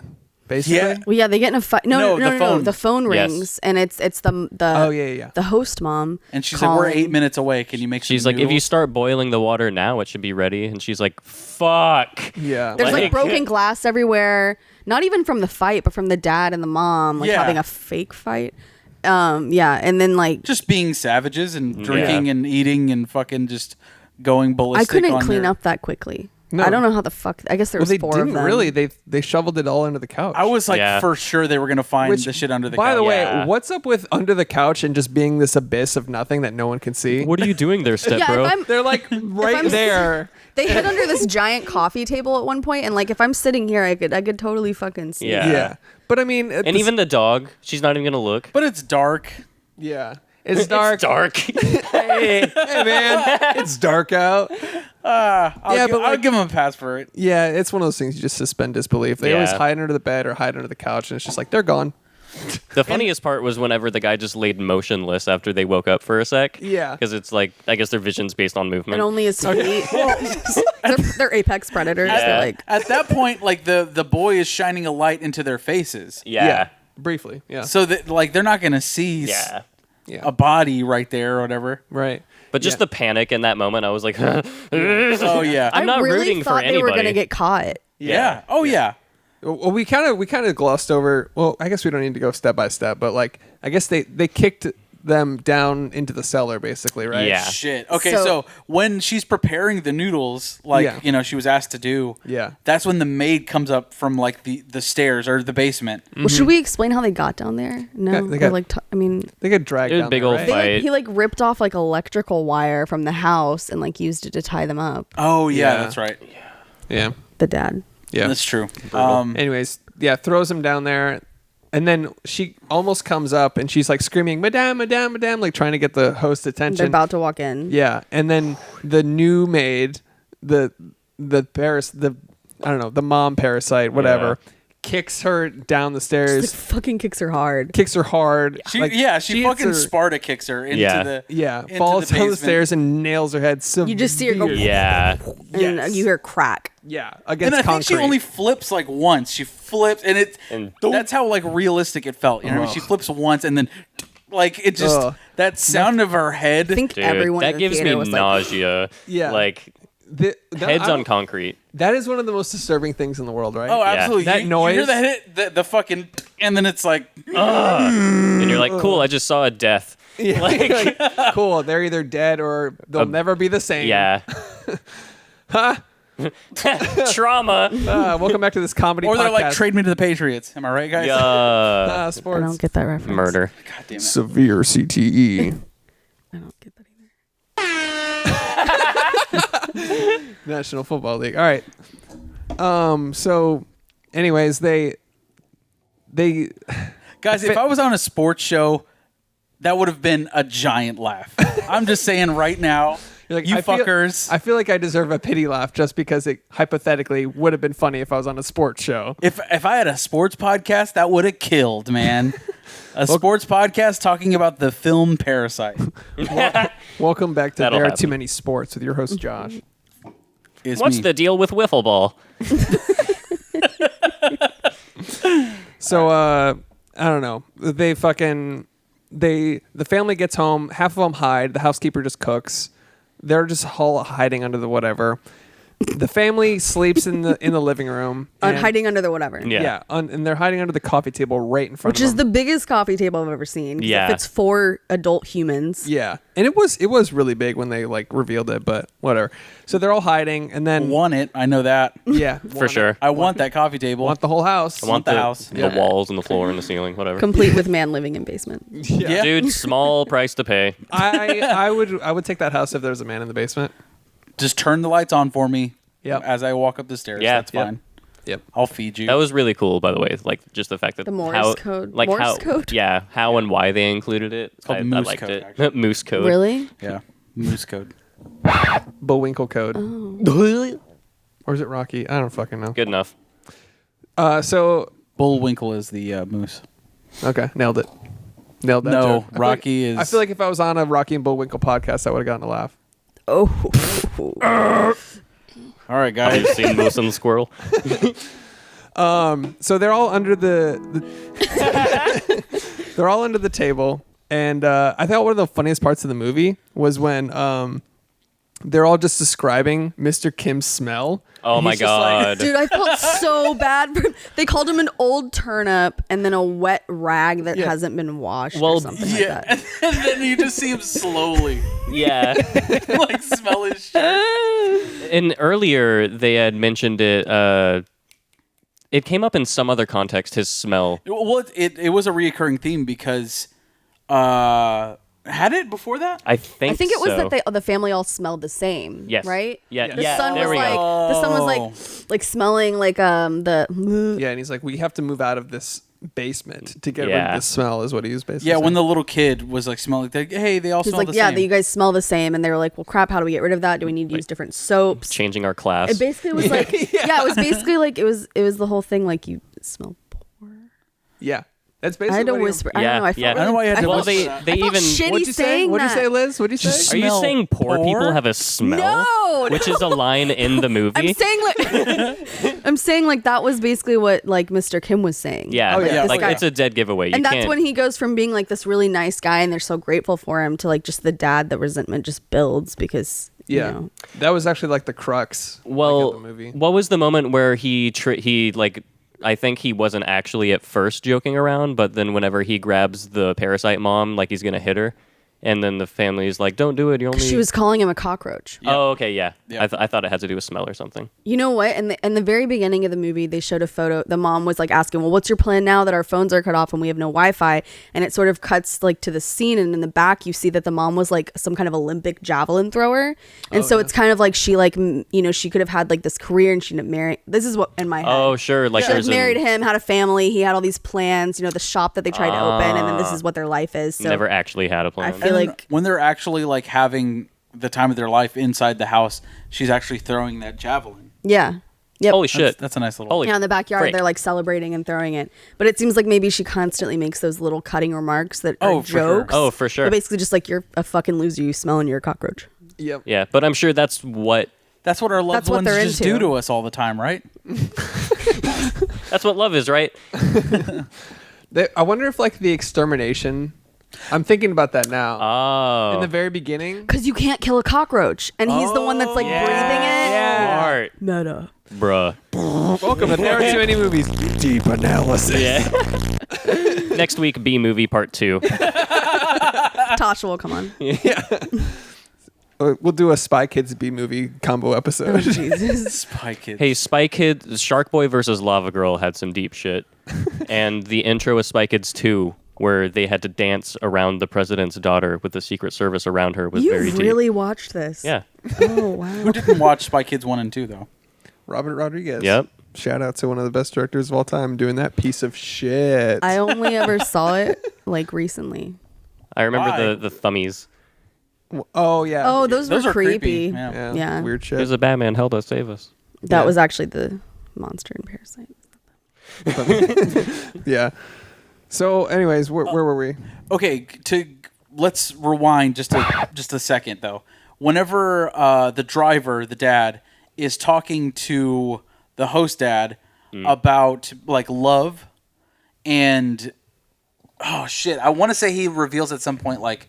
Basically. Yeah. Well, yeah, they get in a fight. No, No, the phone. The phone Yes. rings, and it's the Oh yeah. the host mom. And she's like, we're calling. 8 minutes away. Can you make some She's like, if you noodles?" start boiling the water now, it should be ready. And she's like, fuck. Yeah. There's like Like- broken glass everywhere. Not even from the fight, but from the dad and the mom, like Yeah. having a fake fight. Yeah, and then like just being savages and drinking and eating and fucking just going I ballistic. couldn't on clean their- up that quickly. No. I don't know how the fuck. I guess there Well, was they 4 didn't of them. really. They shoveled it all under the couch. I was like, Yeah. for sure they were gonna find Which, the shit under the by couch. the way, Yeah. what's up with under the couch and just being this abyss of nothing that no one can see? What are you doing there, step Yeah, bro? if I'm, They're like right I'm- there. they hid under this giant coffee table at one point, and like if I'm sitting here, I could totally fucking see. Yeah. Yeah. But I mean, And even the dog, she's not even gonna look. But it's dark. yeah, it's dark. It's dark. Hey man, it's dark out. I'll give him a pass for it. Yeah, it's one of those things you just suspend disbelief. They always Yeah. hide under the bed or hide under the couch, and it's just like they're gone. The funniest part was whenever the guy just laid motionless after they woke up for a sec. Yeah. Because it's like, I guess their vision's based on movement. And only his feet. they're apex predators. Yeah. They're like, At that point, like the boy is shining a light into their faces, yeah. Briefly. Yeah. so that like they're not gonna see Yeah. Yeah. a body right there or whatever. Right. But just Yeah. the panic in that moment, I was like, Oh yeah, I'm not I really rooting for thought they were anybody. gonna get caught. yeah. Oh yeah. Well, we kind of glossed over. Well, I guess we don't need to go step by step, but like I guess they kicked them down into the cellar, basically, right? Yeah. Shit. Okay, So- so when she's preparing the noodles, like Yeah. she was asked to do. Yeah. That's when the maid comes up from like the stairs or the basement. Well, should we explain how they got down there? No, Yeah, they got- Or, like I mean, They get dragged It was down a big there, old right? they, fight. like, he like ripped off like electrical wire from the house and like used it to tie them up. Oh yeah, Yeah. that's right. Yeah. The dad. Yeah. That's true. Anyways, yeah, throws him down there. And then she almost comes up and she's like screaming, Madame, Madame, Madame, like trying to get the host's attention. They're about to walk in. Yeah. And then the new maid, the mom parasite, whatever, kicks her down the Just, stairs, like, fucking kicks her hard. kicks her hard. She like, she hits fucking her- Sparta kicks her into Yeah. the into falls down the basement. stairs and nails her head. You just see her go, Yeah. and Yes. you hear crack. Yeah, And against I think concrete. she only flips like once. She flips, and And- that's how like realistic it felt. You know, Ugh. she flips once, and then like it just Ugh. that sound of her head. I think Dude, everyone in that the gives theater me was like, nausea. Yeah. Like, That- heads I on don't- concrete. That is one of the most disturbing things in the world, right? Oh, absolutely! That You noise. hear that hit, the fucking, and then it's like, And you're like, cool, I just saw a death. Yeah. Like, Cool. They're either dead or they'll never be the same. yeah. Trauma. Welcome back to this comedy or they're like, podcast. trade me to the Patriots. Am I right, guys? Yeah. I Sports. don't get that reference. Murder. God damn it! Severe CTE. I don't get that either. National Football League. All right. So, anyways, they. Guys, if I was on a sports show, that would have been a giant laugh. I'm just saying right now, You're like, you I feel- fuckers. I feel like I deserve a pity laugh just because it hypothetically would have been funny if I was on a sports show. If I had a sports podcast, that would have killed, man. A sports podcast talking about the film Parasite. Welcome back to That'll There Are happen. Too Many Sports with your host Josh. Is What's me. the deal with wiffle ball? So I don't know. The family gets home. Half of them hide. The housekeeper just cooks. They're just all hiding under the whatever. The family sleeps in the living room. and- Hiding under the whatever. Yeah. And they're hiding under the coffee table right in front Which of is them. the biggest coffee table I've ever seen. 'Cause Yeah. If it's 4 adult humans. Yeah, and it was really big when they like revealed it, but whatever. So they're all hiding, and then Want it? I know that. yeah, For sure. I want that coffee table. want the whole house. I want the house. The Yeah. walls and the floor and the ceiling, whatever. Complete with man living in basement. Yeah. Dude, small price to pay. I would take that house if there was a man in the basement. Just turn the lights on for me. Yep. As I walk up the stairs. Yeah. That's Yep. fine. Yep. I'll feed you. That was really cool, by the way. Like, just the fact that The Morse how, code. like Morse how, code? yeah, how and why they included it. called I Moose liked code, it. actually. Moose code. Really? yeah. Moose code. Bullwinkle code, Oh. or is it Rocky? I don't fucking know. Good enough. So Bullwinkle is the moose. okay, nailed it. Nailed that. No, joke. I feel Rocky like, is- I feel like if I was on a Rocky and Bullwinkle podcast, I would have gotten a laugh. Oh. All right, Have you guys. seen Moose and the Squirrel? So they're all under the they're all under the table, and I thought one of the funniest parts of the movie was when they're all just describing Mr. Kim's smell. Oh And my he's just like- god. Dude, I felt so bad for him. They called him an old turnip and then a wet rag that Yeah. hasn't been washed Well, or something like Yeah, that. and then you just see him slowly Yeah. like smell his shirt. And earlier they had mentioned it. It came up in some other context. His smell. Well, it was a reoccurring theme because had it before that? I think. I think it was so. that the family all smelled the same. Yes. Right? Yeah. The Yeah. son There was we like go. the son was like smelling like the Yeah, and he's like, we have to move out of this basement to get rid Yeah. of this smell, is what he was basically Yeah, saying. when the little kid was like smelling, like, hey, they all He's smell like, the yeah, same. you guys smell the same, and they were like, well, crap, how do we get rid of that? Do we need to use different soaps? Changing our class. It basically was like, yeah, it was basically like it was the whole thing like you smell. Yeah. That's I basically had to what he- whisper. I Yeah, don't know. I felt yeah. I really, don't know why you had to well, felt- they I felt even. shitty What'd you say? saying What'd you that. say, Liz? What'd you say? Just Are you smell saying poor people poor? have a smell? No, Which is a line in the movie. I'm saying like I'm saying like that was basically what like Mr. Kim was saying. Yeah, Oh, yeah. like This guy- it's a dead giveaway. You And that's can't. when he goes from being like this really nice guy and they're so grateful for him to like just the dad that resentment just builds because Yeah. you know, That was actually like the crux well, of the movie. what was the moment where he like? I think he wasn't actually at first joking around, but then whenever he grabs the parasite mom, like he's gonna hit her, and then the family's like, "Don't do it. You only." she was calling him a cockroach. Oh, okay, yeah. Yeah. I thought it had to do with smell or something. You know what? In the very beginning of the movie, they showed a photo. The mom was like asking, "Well, what's your plan now that our phones are cut off and we have no Wi-Fi?" And it sort of cuts like to the scene, and in the back, you see that the mom was like some kind of Olympic javelin thrower, and so it's kind of like she like she could have had like this career and she didn't marry. This is what in my head. Oh, sure. Like She there's married him, had a family. He had all these plans. The shop that they tried to open, and then this is what their life is. So never actually had a plan. I feel And like when they're actually like having the time of their life inside the house, she's actually throwing that javelin. yeah, yep. Holy shit! That's a nice little. Holy Yeah, in the backyard, frick. they're like celebrating and throwing it. But it seems like maybe she constantly makes those little cutting remarks that are Oh, for sure. jokes. Oh, for sure. But basically, just like you're a fucking loser, you smell and you're a cockroach. Yep. Yeah, but I'm sure that's what That's what our loved That's what ones they're just into. do to us all the time, right? that's what love is, right? I wonder if like the extermination. I'm thinking about that now. Oh, In the very beginning. Because you can't kill a cockroach, and he's the one that's like breathing it. smart, Meta. bruh. Welcome to There Are Too Many Movies. Deep analysis. Yeah. Next week, B movie part 2. Tasha will come on. We'll do a Spy Kids B movie combo episode. Jesus. Spy Kids. Hey, Spy Kid, Shark Boy versus Lava Girl had some deep shit, and the intro of Spy Kids 2, where they had to dance around the president's daughter with the Secret Service around her, was very You deep. really watched this? Yeah. Oh wow. Who didn't watch Spy Kids 1 and 2 though? Robert Rodriguez. Yep. Shout out to one of the best directors of all time doing that piece of shit. I only ever saw it like recently. I remember Why? the thummies. Oh yeah. Oh, those Those were are creepy. creepy. Yeah. Yeah. Weird shit. Here's a Batman. Help us, save us. That Yeah. was actually the monster in Parasite. Yeah. So, anyways, where were we? Okay, let's rewind just a second though. Whenever the driver, the dad, is talking to the host dad about like love, and oh shit, I want to say he reveals at some point like,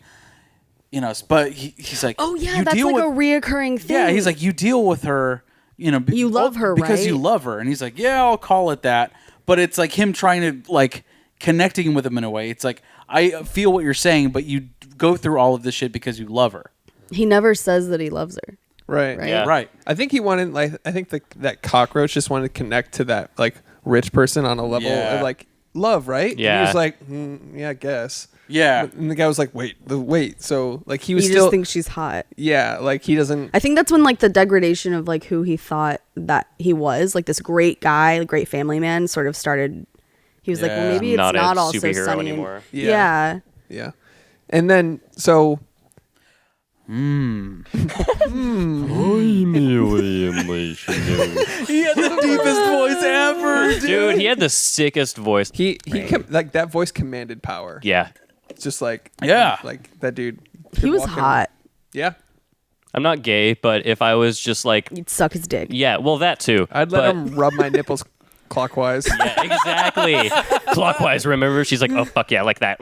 but he's like, Oh yeah, you that's deal like a with, reoccurring thing. yeah, he's like, you deal with her, You love her, because right? you love her, and he's like, yeah, I'll call it that, but it's like him trying to like connecting with him in a way. It's like, I feel what you're saying, but you go through all of this shit because you love her. He never says that he loves her. Right. Right. Yeah. Right. I think he wanted that cockroach just wanted to connect to that like rich person on a level Yeah. of like love, right? And Yeah. he was like, yeah, I guess. Yeah. And the guy was like, wait. So like he was He still, just thinks she's hot. yeah, like he doesn't. I think that's when like the degradation of like who he thought that he was, like this great guy, great family man, sort of started. He was like, well, Yeah. maybe it's Not a not all so superhero sunny anymore. Yeah. Yeah. And then so He had the deepest voice ever, Dude, he had the sickest voice. he like that voice commanded power. Yeah. It's just like Yeah. like that dude. He could was walk in- hot. Yeah. I'm not gay, but if I was just like, You'd suck his dick. yeah, well, that too. I'd let But him rub my nipples Clockwise. Yeah, exactly. Clockwise, remember? She's like, oh, fuck yeah, like that.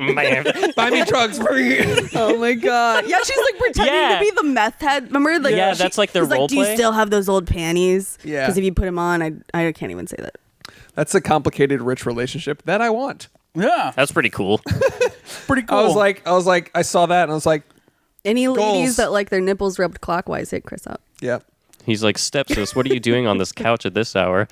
Buy me drugs. Oh my god. Yeah, she's like pretending Yeah. to be the meth head. Remember? Like, Yeah, that's like their he's like, role do you play. still have those old panties? Yeah. Because if you put them on, I can't even say that. That's a complicated, rich relationship that I want. Yeah, That's pretty cool. pretty cool. I was like, I saw that and I was like, Any Goals. ladies that like their nipples rubbed clockwise, hit Chris up. yeah. He's like, stepsis, what are you doing on this couch at this hour?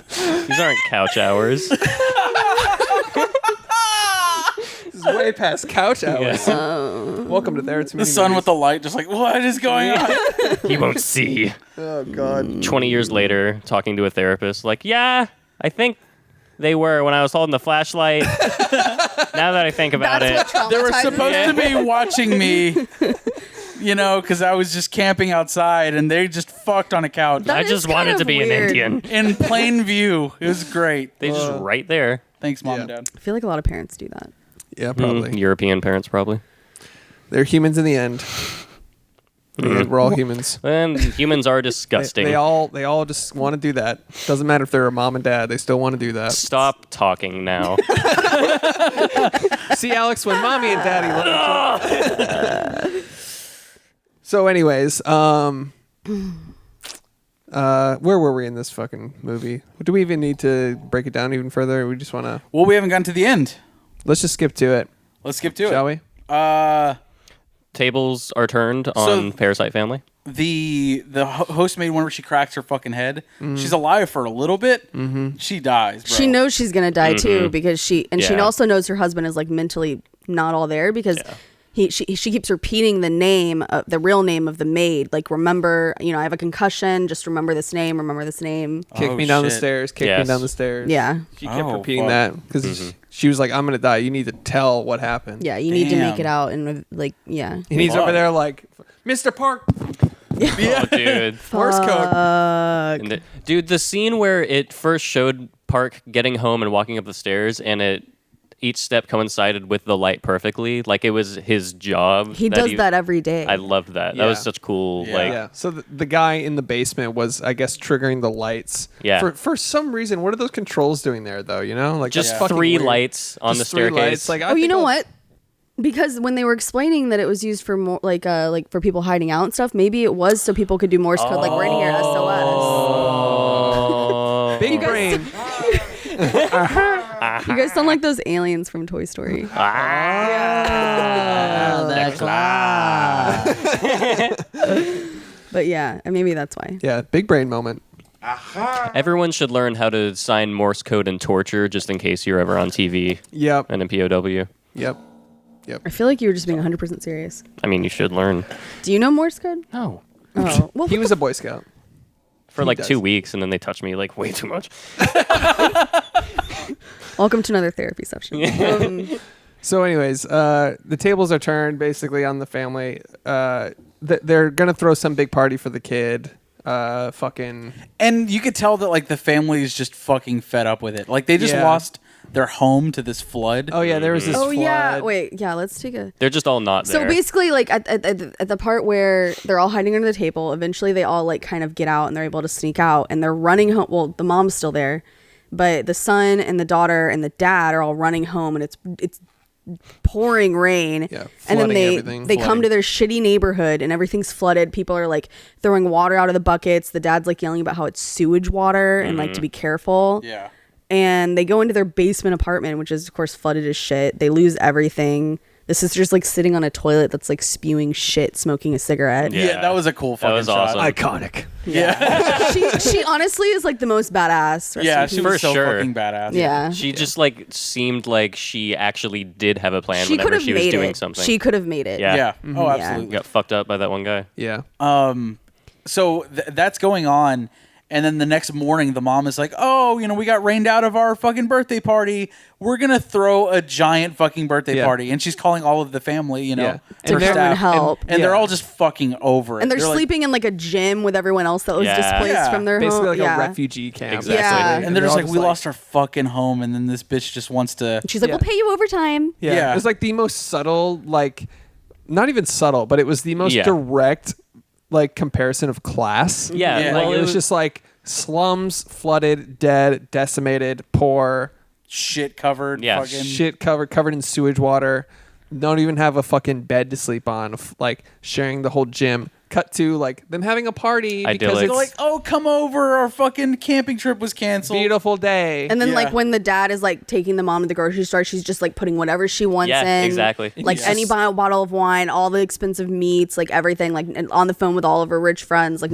These aren't couch hours. This is way past couch hours. Yeah. Welcome to there. It's the sun with the light, just like, what is going on? He won't see. Oh God. 20 years later, talking to a therapist, like, yeah, I think they were when I was holding the flashlight. Now that I think about That's it. what They were traumatizes supposed to be watching me, you know, because I was just camping outside, and they just fucked on a couch That I is just kind wanted of to be weird. an Indian. in plain view. It was great. They just right there. Thanks, Mom Yeah. and Dad. I feel like a lot of parents do that. Yeah, probably. European parents, probably. They're humans in the end. We're all humans. And humans are disgusting. They all just want to do that. Doesn't matter if they're a mom and dad. They still want to do that. Stop talking now. See, Alex, when mommy and daddy love each other. So, anyways, where were we in this fucking movie? Do we even need to break it down even further? Or we just want to. Well, we haven't gotten to the end. Let's just skip to it, Let's skip to shall it. we? Tables are turned on Parasite Family. The host made one where she cracks her fucking head. She's alive for a little bit. She dies, bro. She knows she's gonna die too because she Yeah. also knows her husband is like mentally not all there because she keeps repeating the name the real name of the maid, like, remember, you know, I have a concussion, just remember this name. Kick Oh, me down the shit. stairs. Kick me Yes. down the stairs. Yeah. She kept Oh, repeating fuck. that because she was like, "I'm gonna die. You need to tell what happened." Yeah, you need to make Damn. it out and like, yeah. And he's Fuck. over there like, "Mr. Park, Oh, dude. Morse code." And dude, the scene where it first showed Park getting home and walking up the stairs, and each step coincided with the light perfectly, like it was his job. He does that every day. I loved that. That was Yeah. such cool. Yeah. Like, Yeah. So the guy in the basement was, I guess, triggering the lights. Yeah. For some reason, what are those controls doing there, though? You know, like just that's fucking three weird. lights on Just the three staircase. lights. Like, I Oh, you think know I'll- what? Because when they were explaining that it was used for more like for people hiding out and stuff, maybe it was so people could do Morse code, like we're in here, SOS. Oh. Big brain. You guys sound like those aliens from Toy Story. But yeah, and maybe that's why. Yeah, big brain moment. Everyone should learn how to sign Morse code and torture, just in case you're ever on TV Yep. and in POW. Yep. I feel like you were just being 100% serious. I mean, you should learn. Do you know Morse code? No. Oh, well, He was a Boy Scout. For like does. 2 weeks, and then they touched me like way too much. welcome to another therapy session. So, anyways, the tables are turned basically on the family. They're gonna throw some big party for the kid. Fucking. And you could tell that like the family is just fucking fed up with it. Like they just Yeah. lost their home to this flood. Oh yeah, there was this. Oh yeah, flood. wait, yeah. Let's take a. They're just all not So there. basically, like at the part where they're all hiding under the table, eventually they all like kind of get out and they're able to sneak out and they're running home. Well, the mom's still there, but the son and the daughter and the dad are all running home and it's pouring rain. Yeah, and then flooding everything. they come Flooding. to their shitty neighborhood and everything's flooded. People are like throwing water out of the buckets. The dad's like yelling about how it's sewage water and like to be careful. Yeah. And they go into their basement apartment, which is of course flooded as shit. They lose everything. The sister's like sitting on a toilet that's like spewing shit, smoking a cigarette. Yeah, that was a cool fucking was shot. awesome. Iconic. Yeah. she honestly is like the most badass. Rest Yeah, in she peace. was For so sure. fucking badass. Yeah. She just like seemed like she actually did have a plan She could whenever have she was made doing it. something. She could have made it. Yeah. Yeah. Oh, Yeah. absolutely. Got fucked up by that one guy. Yeah. So that's going on. And then the next morning, the mom is like, oh, you know, we got rained out of our fucking birthday party. We're going to throw a giant fucking birthday Yeah. party. And she's calling all of the family, you know, Yeah. her To come and staff. help. And they're Yeah. all just fucking over it. And they're like- sleeping in like a gym with everyone else that was Yeah. displaced Yeah. from their Basically home. like yeah. a refugee camp. Exactly. Yeah. and they're just all like, we lost our fucking home. And then this bitch just wants to. She's like, Yeah. we'll pay you overtime. Yeah. Yeah. It was like the most subtle, like, not even subtle, but it was the most Yeah. direct like comparison of class. Yeah, Yeah. Like well, it was just like slums, flooded, dead, decimated, poor, Shit covered. Yeah. Fucking, shit covered in sewage water. Don't even have a fucking bed to sleep on. Like sharing the whole gym. Cut to like them having a party because Idyllic. it's They're like, oh, come over. Our fucking camping trip was canceled. beautiful day. And then Yeah. like when the dad is like taking the mom to the grocery store, she's just like putting whatever she wants Yeah, in. exactly. Like Yes. any bottle of wine, all the expensive meats, like everything, like and on the phone with all of her rich friends, like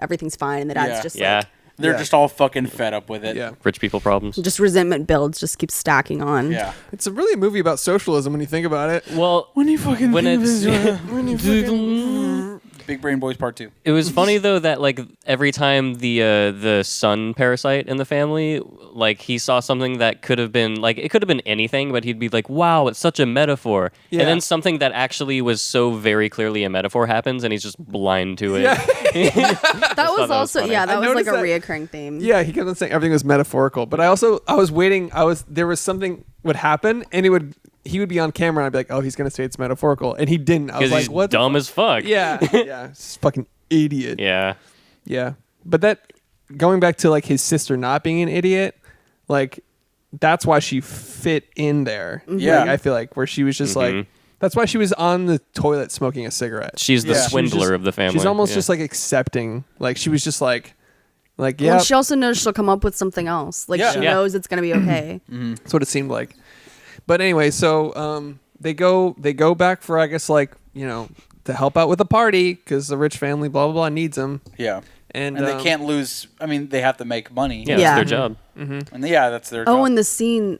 everything's fine. And the dad's Yeah. just Yeah. like, They're Yeah. just all fucking fed up with it. yeah. Rich people problems. just resentment builds, just keeps stacking on. Yeah. It's really a movie about socialism when you think about it. Well, When you fucking when think of it's this- Big Brain Boys Part 2. it was funny though that like every time the son parasite in the family, like he saw something that could have been like it could have been anything, but he'd be like, "Wow, it's such a metaphor." Yeah. And then something that actually was so very clearly a metaphor happens, and he's just blind to it. Yeah. That was that was also funny. that I was like a noticed reoccurring theme. Yeah, he kept on saying everything was metaphorical, but I was waiting. There was something would happen, and he would be on camera, and I'd be like, oh, he's gonna say it's metaphorical, and he didn't. I was Because like, he's what? the dumb as fuck. fu-" Yeah, yeah, it's fucking idiot. Yeah. Yeah, but that going back to like his sister not being an idiot, like that's why she fit in there. Yeah. Like, I feel like where she was just like. That's why she was on the toilet smoking a cigarette. She's the Yeah. She was swindler of the family. She's almost Yeah. just like accepting. Like she was just like Well, yeah. she also knows she'll come up with something else. Like Yeah. she Yeah. knows it's gonna be okay. That's what it seemed like. But anyway, so they go back for I guess like to help out with the party because the rich family blah blah blah needs them Yeah. and And they can't lose. I mean, they have to make money. yeah, Yeah. that's their job. And yeah, that's their Oh, job. and the scene,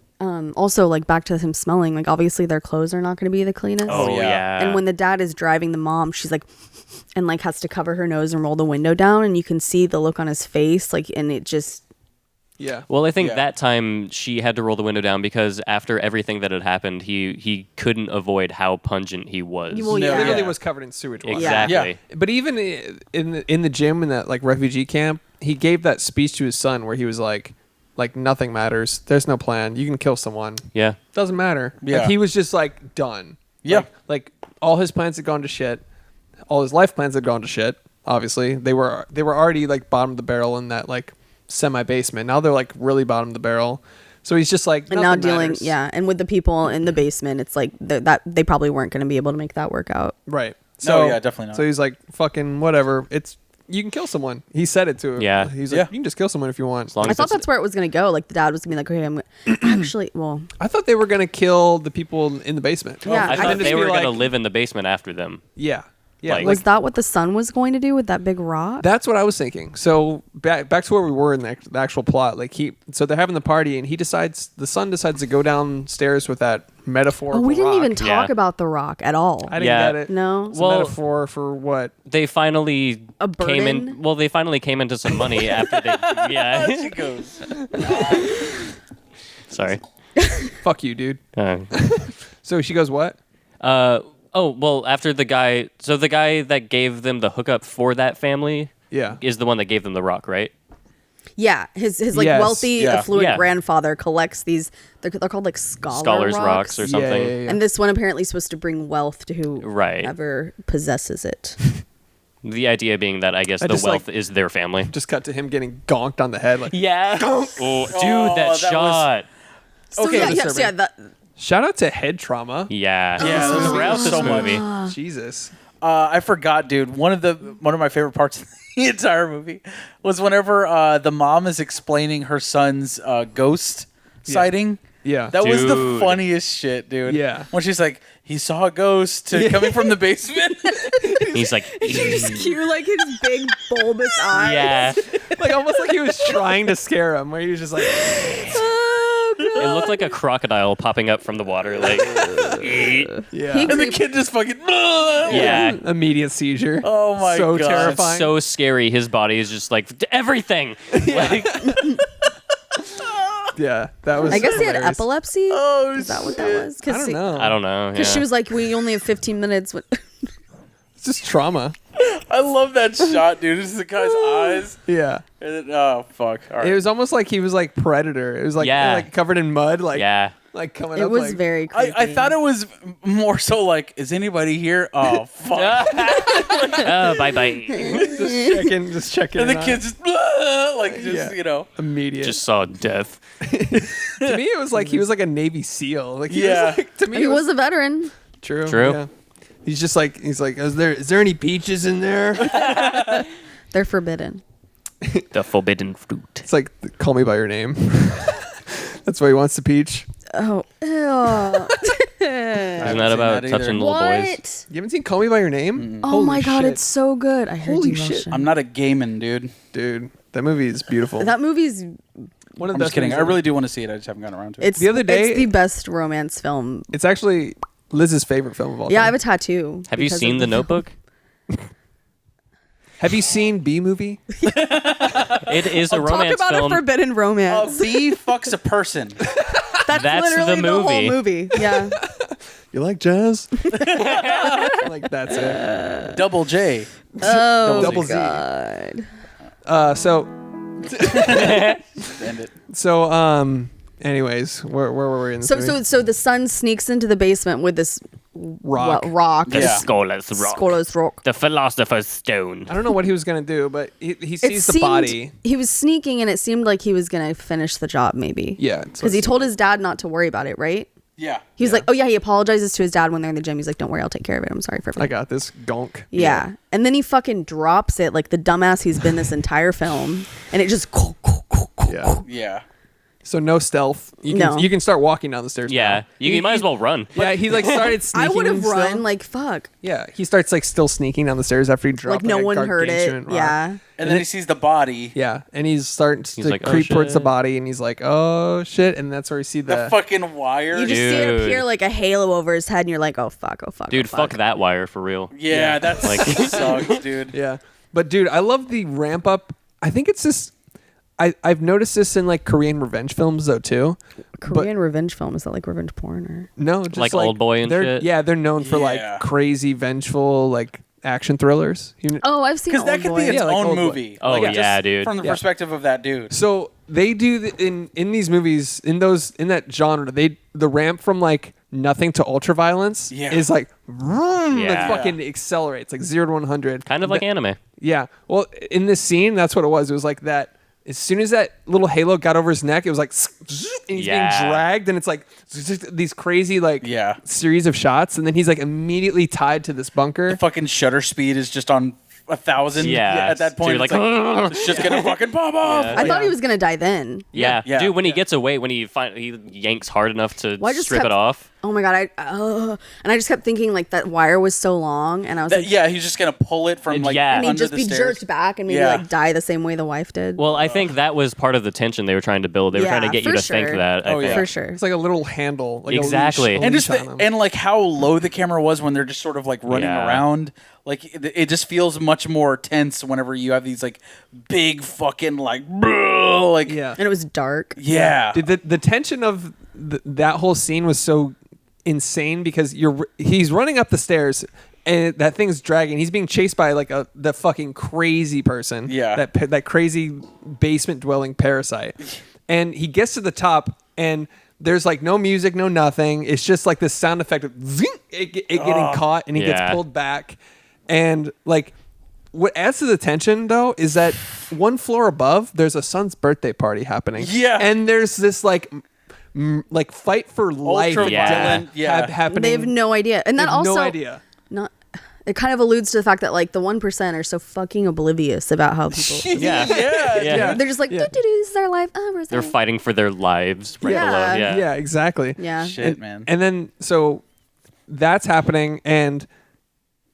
also like back to him smelling. Like obviously their clothes are not going to be the cleanest. Oh yeah. yeah. And when the dad is driving the mom, she's like, and like has to cover her nose and roll the window down, and you can see the look on his face, like, and it just. yeah. Well, I think Yeah. that time she had to roll the window down because after everything that had happened, he couldn't avoid how pungent he was. Well, No, yeah. Literally Yeah. was covered in sewage water. Exactly. Yeah. But even in the gym in that like refugee camp, he gave that speech to his son where he was like nothing matters. There's no plan. You can kill someone. Yeah. Doesn't matter. Yeah. Like, he was just like done. Yeah. Like all his plans had gone to shit. All his life plans had gone to shit. Obviously, they were already like bottom of the barrel in that like semi basement. Now they're like really bottom of the barrel. So he's just like And now nothing dealing, matters. yeah, and with the people in the basement, it's like that they probably weren't going to be able to make that work out. Right. No, So yeah, definitely not. So he's like fucking whatever. You can kill someone. He said it to him. Yeah. He's like Yeah. you can just kill someone if you want. As long I as thought it's- that's where it was going to go. Like the dad was going to be like, okay, I'm actually, well, I thought they were gonna kill the people in the basement. Yeah, I I thought just they be were like- gonna live in the basement after them. Yeah. Yeah. Like- was that what the son was going to do with that big rock? That's what I was thinking. So back to where we were in the actual plot. Like so they're having the party, and the son decides to go downstairs with that metaphorical. Oh, we didn't rock. even talk Yeah. about the rock at all. I didn't Yeah. get it. No? It's Well- a metaphor for what? They finally A came in. burden? Well, they finally came into some money after they. Yeah. she goes. Sorry. Fuck you, dude. Uh, So she goes, what? oh well, after the guy. So the guy that gave them the hookup for that family Yeah. is the one that gave them the rock, right? Yeah, his like Yes. wealthy, Yeah. affluent Yeah. grandfather collects these. They're called like Scholars rocks or Yeah, something. yeah, yeah. And this one apparently is supposed to bring wealth to Right. whoever possesses it. The idea being that I guess I the just, wealth like- is their family. Just cut to him getting gonked on the head. Like, Yeah. Oh, dude, Oh, that that shot. So Okay, yeah, the yes, survey. yeah. That, shout out to head trauma. Yeah. Yeah, this Throughout was this so much. movie. Jesus. I forgot, dude. One of my favorite parts of the entire movie was whenever the mom is explaining her son's ghost sighting. Yeah. That was the Dude. funniest shit, dude. Yeah. When she's like, he saw a ghost coming from the basement. He's like, just cue like his big bulbous eyes. yeah. Like almost like he was trying to scare him, where he was just like, Oh, God. It looked like a crocodile popping up from the water. Like, yeah. He- And the kid just fucking. yeah. Immediate seizure. Oh my so God. terrifying. So scary. His body is just like everything. Like, Yeah, that was. I guess he had hilarious. epilepsy. Oh, Is that what that shit. was? I don't know. I don't know. Because she yeah. was like, we only have 15 minutes. It's just trauma. I love that shot, dude. It's the guy's eyes. Yeah. And then, oh, fuck. All right. It was almost like he was like Predator. It was like Yeah. like covered in mud. Like Yeah. like coming It up. was like, very creepy. I thought it was more so like, is anybody here? Oh fuck! Oh, bye-bye. just checking. And the in on kids just like Yeah. you know. it. immediate. Just saw death. To me, it was like he was like a Navy SEAL. Like he Yeah. was like, to me, He it was a veteran. true. True. Yeah. He's just like is there any peaches in there? They're forbidden. The forbidden fruit. It's like call me by your name. That's why he wants the peach. Oh, ew. Isn't that about seen that touching either. little boys? What? You haven't seen Call Me by Your Name? Oh Holy my god, shit. it's so good. I heard Holy you shit. mention. I'm not a gaming dude. Dude, that movie is beautiful. That movie's One of I'm the just kidding. movies I ever. really do want to see it. I just haven't gotten around to it. it's The other day- it's the best romance film. It's actually Liz's favorite film of all Yeah, I time. have a tattoo. Have you because seen of The film. Notebook? Have you seen B Movie? It is a Talk romance about film. a forbidden romance. A bee fucks a person. That's That's literally the whole movie. movie. Yeah. You like jazz? Like that's it. Double J. Oh Double Z. god. So End it. anyways, where were we in this movie? So the son sneaks into the basement with this Rock. rock. The Yeah. Scholar's Rock. Scholar's rock. The Philosopher's Stone. I don't know what he was gonna do, but he It sees the seemed- body. He was sneaking, and it seemed like he was gonna finish the job, maybe. Yeah, Because he told his dad not to worry about it, right? Yeah. He was like, "Oh yeah," he apologizes to his dad when they're in the gym. He's like, "Don't worry, I'll take care of it. I'm sorry for I everything." got this gonk. Yeah. And then he fucking drops it like the dumbass he's been this entire film, and it just. Yeah. Yeah. So no stealth. No. You can start walking down the stairs. Yeah, now. you might as well run. Yeah, he like started I sneaking. would have still. run like fuck. Yeah, he starts like still sneaking down the stairs after he dropped. Like no a one heard it. gargantuan rock. Yeah. And then he sees the body. Yeah, and he's starting to He's like, "Oh, creep towards the shit." body, and he's like, "Oh shit!" And that's where you see The the. fucking wire. You just see it Dude. appear like a halo over his head, and you're like, "Oh fuck! Oh fuck! Dude, oh, fuck that wire for real. yeah, that's Like- sucks, dude. Yeah, but dude, I love the ramp up. I think it's just. I've noticed this in like Korean revenge films though too. Korean revenge film, is that like revenge porn or? No, just Like Old Boy and they're, shit? Yeah, they're known for Yeah. like crazy, vengeful, like action thrillers. Oh, I've seen. Because that Old could Boy. be its Yeah, like own Old Boy. movie. Oh, Like, yeah, just dude. From the Yeah. perspective of that dude. So they do in these movies in that genre. The ramp from like nothing to ultra violence Yeah. is like vroom, like Yeah. fucking accelerates like 0 to 100. Kind of like anime. Yeah. Well, in this scene, that's what it was. It was like that. As soon as that little halo got over his neck, it was like, and he's Yeah. being dragged, and it's like these crazy like Yeah. series of shots, and then he's like immediately tied to this bunker. Fucking shutter speed is just on 1,000. Yeah. At that So point, you're it's like, like, it's just gonna fucking pop off. I thought he was gonna die then. Yeah. Yeah. Dude, when he Yeah. gets away, when he yanks hard enough to Well, I just strip kept- it off. Oh my god! And I just kept thinking like that wire was so long, and I was like, Yeah, he's just gonna pull it from like Yeah. and he'd under just the be stairs. jerked back and maybe Yeah. like die the same way the wife did. Well, I think that was part of the tension they were trying to build. They were trying to Yeah, get you for to think sure. that. I Oh, think. yeah. for sure. It's like a little handle, like Exactly. a leash, And just on him. and like how low the camera was when they're just sort of like running Yeah. around. Like it just feels much more tense whenever you have these like big fucking like like yeah. And it was dark. yeah. Dude, the tension of that whole scene was so insane because he's running up the stairs and that thing's dragging. He's being chased by like the fucking crazy person. Yeah. That crazy basement dwelling parasite. And he gets to the top and there's like no music, no nothing. It's just like this sound effect of zing, it getting caught and he Yeah. gets pulled back. And like what adds to the tension though is that one floor above there's a son's birthday party happening. Yeah. And there's this like fight for life Ultra-violent, yeah. happening. They have no idea, and They that have also no idea. not. It kind of alludes to the fact that like the 1% are so fucking oblivious about how people. Yeah. yeah. They're just like, Yeah. this is their life. Oh, we're They're sorry." fighting for their lives right Yeah. below. Yeah. Yeah, exactly. Yeah. Shit, man. And then so that's happening and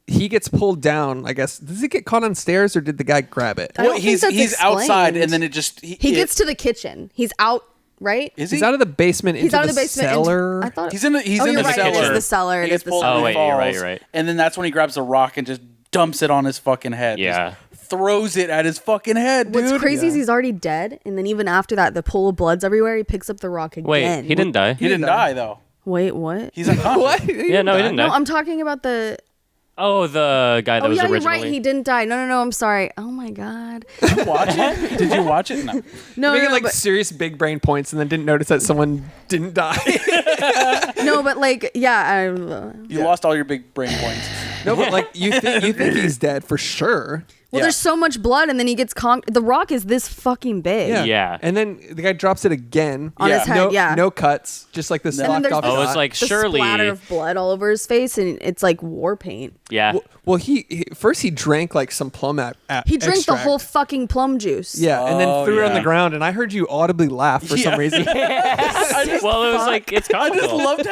he gets pulled down, I guess. Does he get caught on stairs or did the guy grab it? I don't Well, think he's that's outside, explained. and then it just He gets to the kitchen. He's out, right? Is He's he? out of the basement He's into out of the basement. cellar. I thought He's in the Oh, in you're the right. cellar. It is the cellar. It He is gets the pulled cellar. and Oh, he wait, you're right, falls, you're right. And then that's when he grabs a rock and just dumps it on his fucking head. Yeah. Just throws it at his fucking head, dude. What's crazy is he's already dead, and then even after that, the pool of blood's everywhere. He picks up the rock again. Wait, he didn't die. He didn't die though. Wait, what? He's unconscious. What? Yeah, no, he didn't No, die. I'm talking about the. Oh, the guy that Oh was yeah, you're originally. right. He didn't die. No. I'm sorry. Oh my god. Did you watch it? Did you watch it? No. No, Making no, like but, serious big brain points and then didn't notice that someone didn't die. no, but like, yeah. You lost all your big brain points. No, but like you think he's dead for sure. Well, Yeah. there's so much blood, and then he gets conked. The Rock is this fucking big. Yeah. And then the guy drops it again. On Yeah. his head, No, yeah. no cuts, just like this And then locked there's off. this- Oh, it's shot. like The surely. splatter of blood all over his face, and it's like war paint. Yeah. Well, he first he drank like some plum He drank extract. the whole fucking plum juice. Yeah, and then Oh, threw it on yeah. the ground, and I heard you audibly laugh for some reason. Well, it was like it's I just comical. loved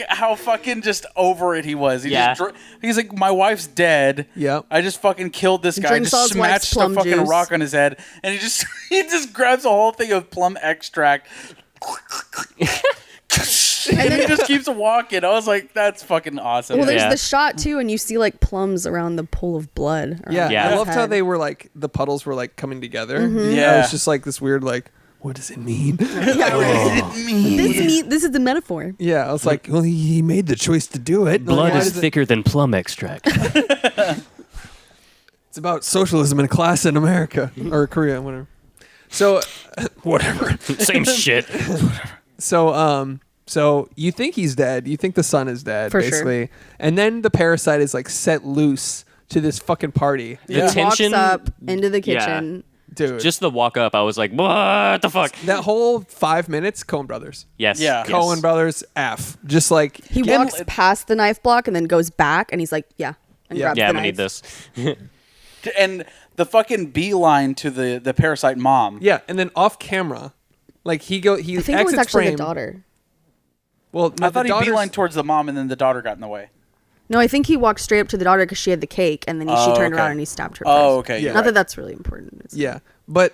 how fucking just over it he was. Yeah. He's like, my wife's dead. Yep. I just fucking killed this guy. drinks all Just his wife's smashed a plum fucking juice. rock on his head, and he just grabs a whole thing of plum extract. And then he just keeps walking. I was like, that's fucking awesome. Well, there's Yeah. the shot too, and you see like plums around the pool of blood. around Yeah, Yeah. I his loved how head. they were like the puddles were like coming together. Mm-hmm. Yeah. it was just like this weird like, what does it mean? This is the metaphor. Yeah, I was like, well, he made the choice to do it. Like, Blood why is does it- thicker than plum extract. It's about socialism and class in America or Korea, whatever. So, whatever. Same shit. So you think he's dead? You think the son is dead, For sure. basically, and then the parasite is like set loose to this fucking party, The He tension. walks up into the Yeah. kitchen. dude. Just the walk up, I was like, what the fuck? that whole 5 minutes, Coen Brothers. Yes. Yeah. yes. Coen Brothers F. Just like He walks past the knife block and then goes back, and he's like, "Yeah," and grabs Yeah, the I'm gonna knife. need this. And the fucking beeline to the parasite mom. yeah, and then off camera, like he I think it was exits actually frame. the daughter. Well, no, I thought the he daughter's- beelined towards the mom, and then the daughter got in the way. No, I think he walked straight up to the daughter because she had the cake, and then she Oh, turned okay. around and he stabbed her. Oh, first. okay. Yeah. you're Not that right. that's really important. It's- Yeah, but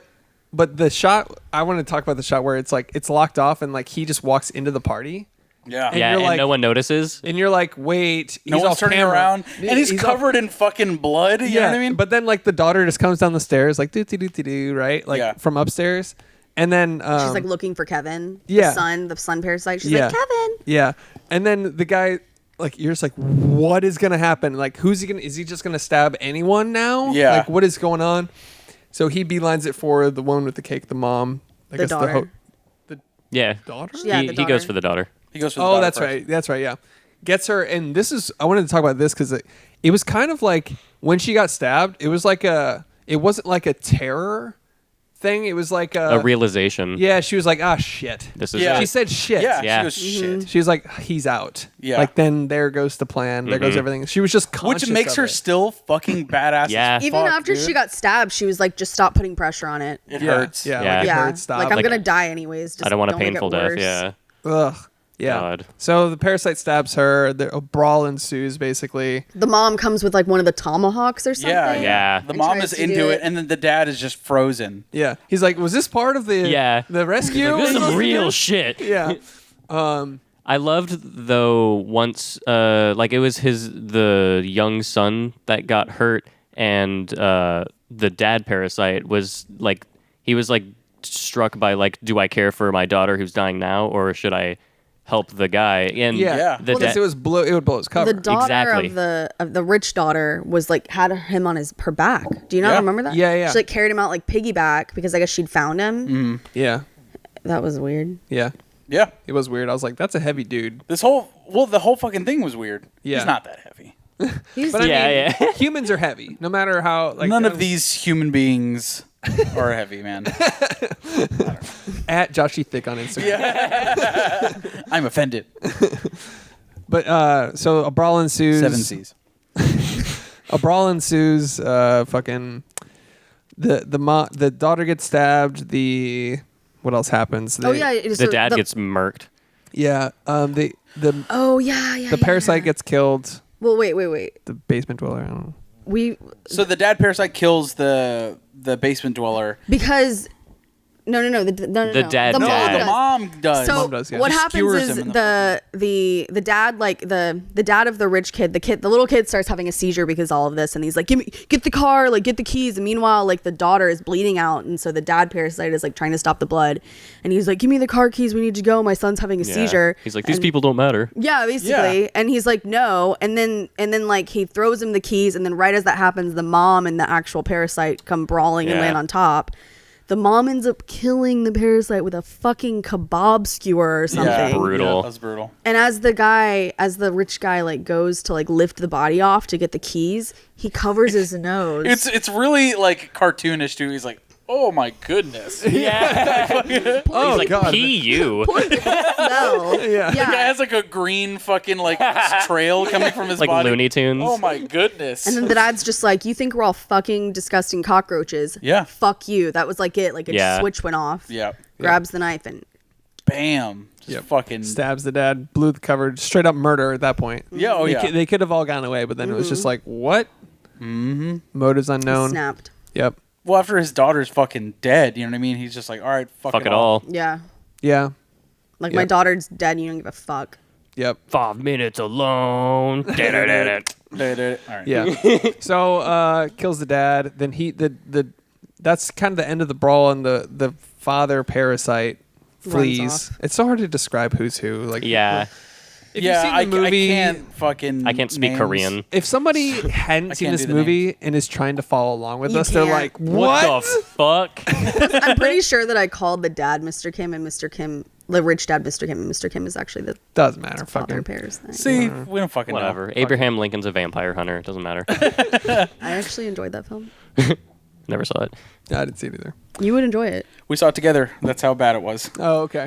the shot I want to talk about the shot where it's like it's locked off and like he just walks into the party Yeah. And Yeah, you're and like- no one notices. and you're like, wait, No he's one's off turning camera. around, and he's off- covered in fucking blood. You know what I mean? But then like the daughter just comes down the stairs like do do do do do right like Yeah. from upstairs, and then She's like looking for Kevin. yeah. The son parasite. She's Yeah. like, Kevin. yeah, and then the guy. Like you're just like, what is gonna happen? Like, who's he gonna? Is he just gonna stab anyone now? Yeah. Like, what is going on? So he beelines it for the one with the cake, the mom. I The guess daughter. Yeah. daughter. Yeah, he, the he goes daughter. for the daughter. he goes for the Oh, daughter that's first. right. That's right. Yeah, gets her, and this is. I wanted to talk about this because it was kind of like when she got stabbed. It was like a. It wasn't like a terror thing. It was like A realization. Yeah, she was like, ah, shit. This is Yeah. it. She said shit. Yeah, Yeah. she goes shit. She was like, he's out. Yeah. Like then there goes the plan. There goes everything. She was just conscious Which makes of her it. still fucking badass. Yeah. as Even fuck, after dude. she got stabbed, she was like, just stop putting pressure on it. it Yeah, hurts. Yeah, Yeah. like it Yeah. hurts. Stop. Like, I'm Like, going to die anyways. Just I don't want a make it painful death. worse. Yeah. Ugh. Yeah. God. So the parasite stabs her. A brawl ensues, basically. The mom comes with like one of the tomahawks or something. Yeah, Yeah. The And mom tries is to into do it, it. and then the dad is just frozen. Yeah. He's like, was this part of the the rescue? This is we're supposed some to real do?" shit. Yeah. I loved though once like it was the young son that got hurt, and the dad parasite was like he was like struck by like, do I care for my daughter who's dying now, or should I help the guy? And Yeah. Yeah. the Because da- it would blow his cover. The daughter Exactly. of the rich daughter was like had him on her back. Do you not Yeah. remember that? Yeah, yeah. She like carried him out like piggyback because I guess she'd found him. Yeah. That was weird. Yeah. Yeah. It was weird. I was like, that's a heavy dude. The whole fucking thing was weird. Yeah. He's not that heavy. He's But I Yeah, mean, humans are heavy, no matter how. Like None of these human beings are heavy, man. at Joshy Thick on Instagram. I'm offended. But so a brawl ensues. 7 C's. A brawl ensues. Fucking the daughter gets stabbed. What else happens? Oh yeah, it was the dad gets murked. Yeah. The Oh yeah. the parasite gets killed. Well, wait. The basement dweller. I don't know. We So the dad parasite kills the basement dweller. because No. The dad The mom does. The does. mom does. So Mom does, yeah. what She happens skewers is him in the dad, like the dad of the rich kid, the little kid starts having a seizure because of all of this, and he's like, get the car, like get the keys. And meanwhile, like the daughter is bleeding out, and so the dad Parasite is like trying to stop the blood, and he's like, give me the car keys, we need to go. My son's having a seizure. He's like, these people don't matter. Yeah, basically. Yeah. And he's like, no. And then like he throws him the keys, and then right as that happens, the mom and the actual Parasite come brawling and Yeah. land on top. The mom ends up killing the Parasite with a fucking kebab skewer or something. Brutal. Yeah, that's brutal. And as the rich guy like goes to like lift the body off to get the keys, he covers his nose. It's really like cartoonish too. He's like, oh my goodness. Yeah. Oh He's like, God. P.U. smell. Yeah. The guy has like a green fucking like trail coming from his Like body. Looney Tunes. Oh my goodness. And then the dad's just like, you think we're all fucking disgusting cockroaches? Yeah. Fuck you. That was like it. Like a Yeah. switch went off. yeah. Grabs the knife and Bam. Just Yep. fucking. Stabs the dad, blew the cover, straight up murder at that point. Yeah. Oh yeah. They could have all gone away, but then it was just like, what? Mm-hmm. Motives unknown. snapped. Yep. Well, after his daughter's fucking dead, you know what I mean? He's just like, all right, fuck Fuck it all. Yeah. Yeah. Like my Yep. daughter's dead and you don't give a fuck. Yep. 5 minutes alone. All right. Yeah. So kills the dad. Then that's kind of the end of the brawl, and the father Parasite flees. off. It's so hard to describe who's who. Like Yeah. if Yeah, you've seen the movie, I can't speak names. Korean. if somebody hadn't seen can't this do the movie and is trying to follow along with You us, they're can't. like, What what? the fuck? I'm pretty sure that I called the dad Mr. Kim and Mr. Kim, the rich dad Mr. Kim, and Mr. Kim is actually the Doesn't matter. father Fucking. Parasite. See, we don't fucking Whatever. know. Abraham Lincoln's a vampire hunter. It doesn't matter. I actually enjoyed that film. Never saw it. Yeah, I didn't see it either. You would enjoy it. We saw it together. That's how bad it was. Oh, okay.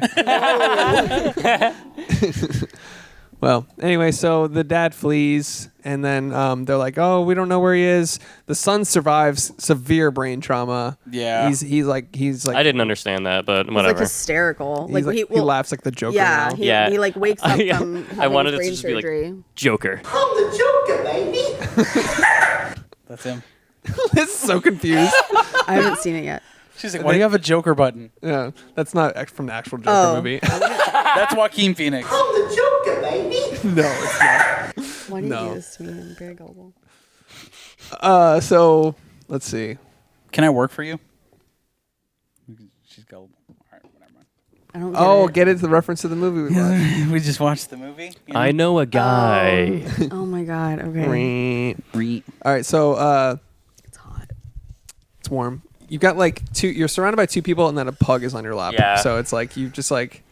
Well, anyway, so the dad flees, and then they're like, "Oh, we don't know where he is." The son survives severe brain trauma. Yeah. he's like I didn't understand that, but He's whatever. like hysterical. he's like, he laughs like the Joker. Yeah, now. he, Yeah. he like wakes up Yeah. from I having wanted it to brain just be like- surgery. Joker. I'm the Joker, baby. That's him. It's so confused. I haven't seen it yet. She's like, why do you have a Joker button? Yeah, that's not from the actual Joker Oh. movie. That's Joaquin Phoenix. I'm the Joker, baby. No, it's not. Why do you No. do this to me? I'm very gullible. So let's see. Can I work for you? She's gullible. All right, whatever. I don't get Oh, it. get it to the reference to the movie we watched. We just watched the movie. you know? I know a guy. Oh my god. Okay. All right, so It's hot. it's warm. You've got like you're surrounded by two people, and then a pug is on your lap. Yeah. So it's like you just like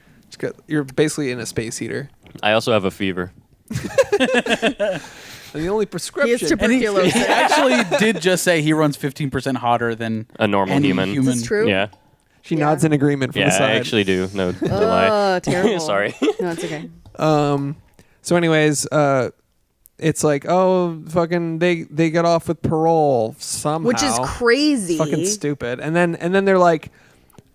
you're basically in a space heater. I also have a fever. And the only He prescription. is tuberculosis. He actually did just say he runs 15% hotter than A normal any human. Is this true? Yeah. She nods in agreement from Yeah, the side. I actually do. No lie. Oh, terrible. Sorry. No, it's okay. So, anyways, it's like, oh, fucking, they get off with parole somehow, Which is crazy. fucking stupid. And then they're like,